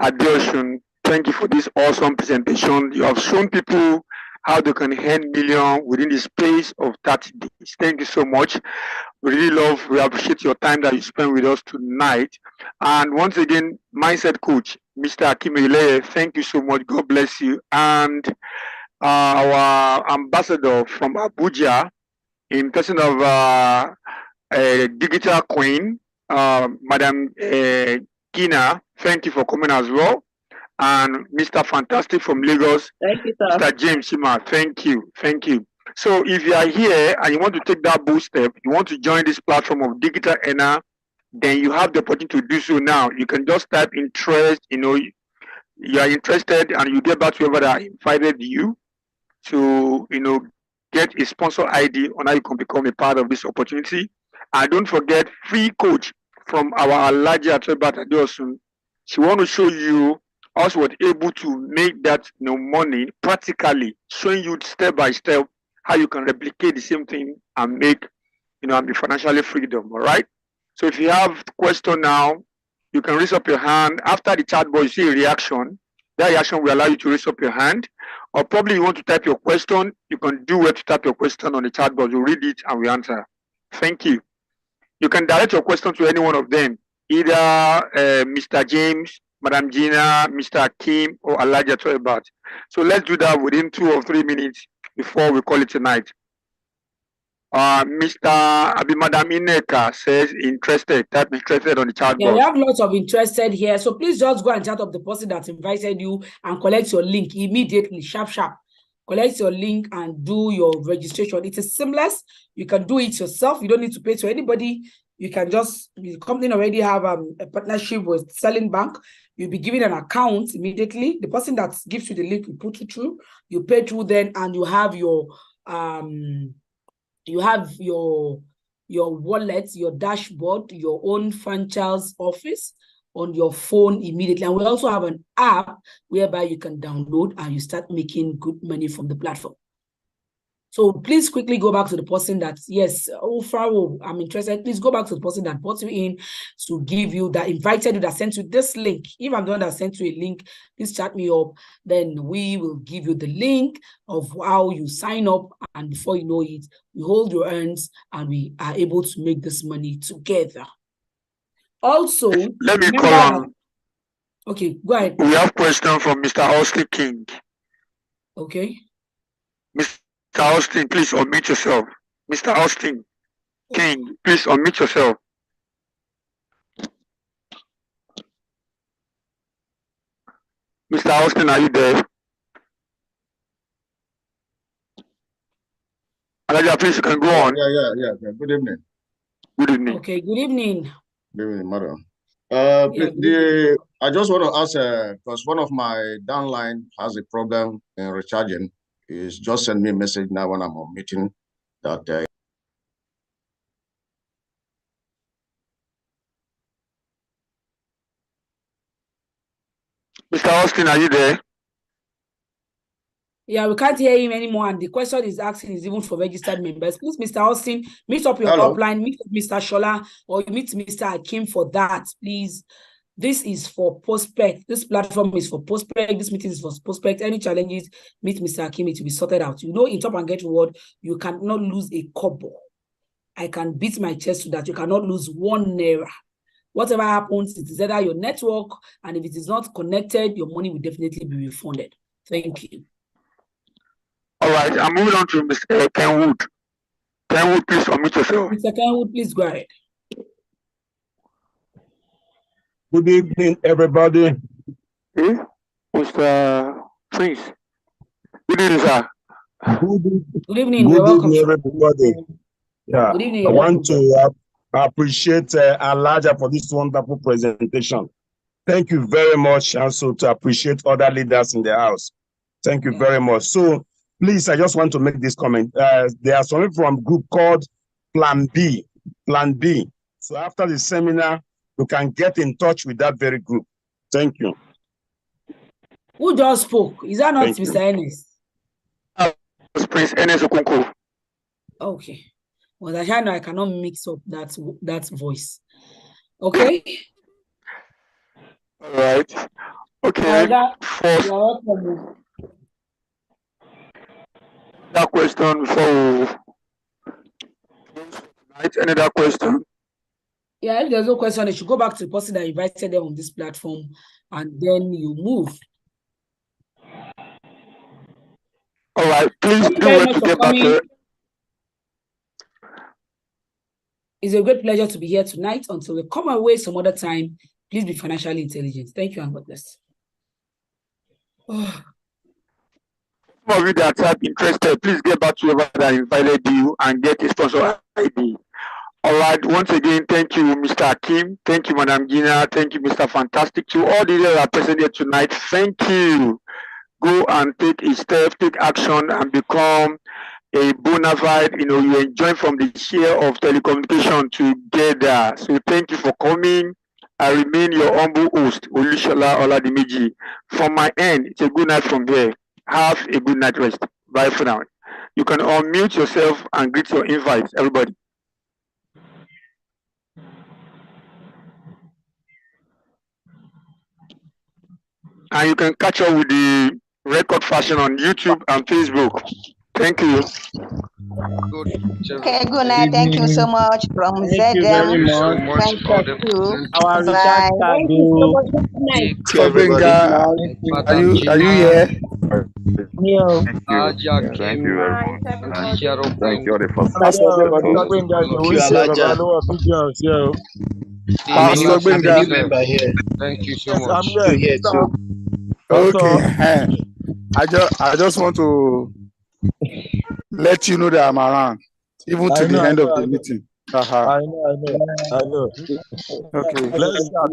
Adeosun. Thank you for this awesome presentation. You have shown people how they can earn millions within the space of 30 days. Thank you so much. We appreciate your time that you spent with us tonight. And once again, Mindset Coach, Mr. Akimele, thank you so much. God bless you. And our ambassador from Abuja, in person of Digital Queen, Madam Gina, thank you for coming as well. And Mr. Fantastic from Lagos, thank you, sir. Mr. James Shima, thank you. So if you are here and you want to take that bold step, you want to join this platform of Digital Earner, then you have the opportunity to do so now. You can just type interest, you are interested, and you get back to whoever that invited you to, get a sponsor ID on how you can become a part of this opportunity. And don't forget, free coach from our Alaja Atrebat Adeosun. She want to show you us was able to make that money practically, showing you step by step how you can replicate the same thing and make, and be financially freedom. All right. So if you have a question now, you can raise up your hand. After the chat box, you see a reaction. That reaction will allow you to raise up your hand. Or probably you want to type your question, you can do where to type your question on the chat box. We'll read it and we answer. Thank you. You can direct your question to any one of them, either Mr. James, Madam Gina, Mr. Kim, or Elijah Toebat. So let's do that within 2 or 3 minutes before we call it tonight. Madam Ineka says interested. Type interested on the chat box. Yeah, we have lots of interested here. So please just go and chat up the person that invited you and collect your link immediately, sharp. Collect your link and do your registration. It is seamless. You can do it yourself. You don't need to pay to anybody. You can just, the company already have a partnership with Selling Bank. You'll be given an account immediately. The person that gives you the link will put you through. You pay through then, and you have your you have your wallet, your dashboard, your own franchise office on your phone immediately. And we also have an app whereby you can download and you start making good money from the platform. So please quickly go back to the person that, yes, oh, Pharaoh, I'm interested. Please go back to the person that brought you in to give you that, invited you, that sent you this link. If I'm the one that sent you a link, please chat me up. Then we will give you the link of how you sign up. And before you know it, we hold your earns and we are able to make this money together. Also, let me call on. Okay, go ahead. We have question from Mr. Austin King. Okay. Mr. Austin, please unmute yourself. Mr. Austin King, please unmute yourself. Mr. Austin, are you there? Alaja, please, you can go on. Yeah. Good evening. Good evening. Okay, good evening. Good evening, madam. I just want to ask, because one of my downline has a problem in recharging. He's just sent me a message now when I'm on meeting that Mr. Austin, are you there? Yeah, we can't hear him anymore. And the question is asking is even for registered members. Please, Mr. Austin, meet up your upline, meet up Mr. Shola, or you meet Mr. Akim for that, please. This is for prospect. This platform is for prospect. This meeting is for prospect. Any challenges, meet Mr. Akim, it will be sorted out. You know, in Top and Get Reward, you cannot lose a kobo. I can beat my chest to that. You cannot lose 1 naira. Whatever happens, it is either your network, and if it is not connected, your money will definitely be refunded. Thank you. All right, I'm moving on to Mr. Kenwood. Kenwood, please unmute yourself. Mr. Kenwood, please go ahead. Good evening, everybody. Hey, Mr. Prince. Good evening, sir. Good evening. You're welcome, everybody. Yeah, good evening. I want to appreciate Alaja for this wonderful presentation. Thank you very much, and so to appreciate other leaders in the house. Thank you very much. So, please, I just want to make this comment. There are some from a group called Plan B. Plan B. So after the seminar, you can get in touch with that very group. Thank you. Who just spoke? Is that not Mr. Ennis? Prince Ennis Okunko. Okay. Well, I know I cannot mix up that voice. Okay. All right. Okay. That question before any other question? Yeah, if there's no question, you should go back to the person that invited them on this platform, and then you move. All right, please do wait to get back to. It's a great pleasure to be here tonight. Until we come away some other time, please be financially intelligent. Thank you and God bless. Some of you that are interested, please get back to whoever that invited you and get a sponsor ID. All right, once again, thank you, Mr. Akim. Thank you, Madam Gina. Thank you, Mr. Fantastic. To all the leaders that are present here tonight, thank you. Go and take a step, take action, and become a bona fide, you enjoy from the share of telecommunication together. So thank you for coming. I remain your humble host, Olushola Oladimiji. From my end, it's a good night from here. Have a good night rest. Bye for now. You can unmute yourself and greet your invites, everybody. And you can catch up with the record fashion on YouTube and Facebook. Thank you. Okay, good night. Thank you so much from ZM. Thank you very much. Our recharge card. Thank you, everybody. Are you here? Yeah. Thank you very much. Thank you, all the Pastor Benga. Thank you so much. I'm here too. Okay. I just want to let you know that I'm around, even to the end of the meeting. I know. Okay. Let's start.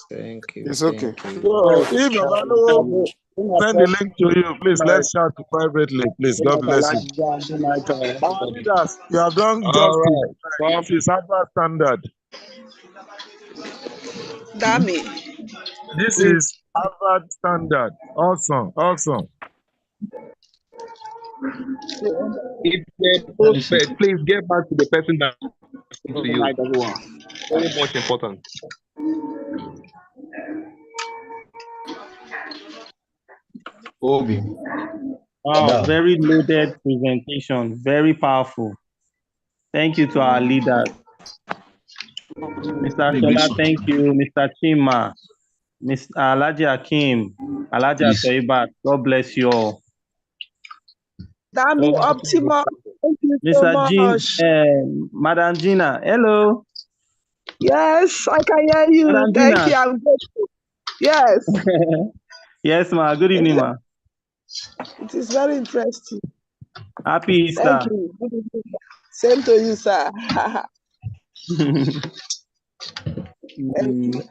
Thank you. It's okay. So if Babalo send the link to you, please let's chat privately, please. God bless you. Our leaders, you have done justice. This is Harvard standard. Dami. This is Harvard standard. Awesome. If the prospect, please get back to the person that to you. Very much important. Obi. Wow, very loaded presentation, very powerful. Thank you to our leaders. Mr. Shola, thank you. Mr. Chima, Mr. Alhaji Akim, Alhaji Atoibat, God bless you all. Dami Optimal, thank you so Mr. much. Madam Gina, hello. Yes, I can hear you. Madam Thank Gina. you. I'm grateful. Yes. Yes, ma. Good evening, ma. It is very interesting. Happy Easter. Thank you. Good evening. Same to you, sir. Thank you.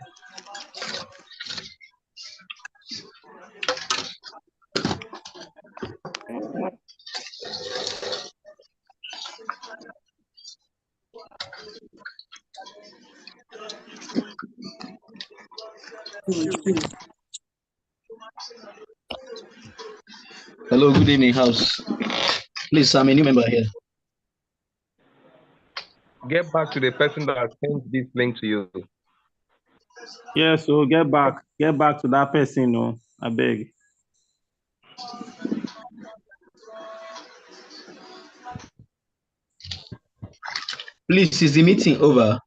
Hello, good evening, house. Please, I'm a new member here. Get back to the person that sent this link to you. Yes, so get back to that person, no, I beg. Please, is the meeting over?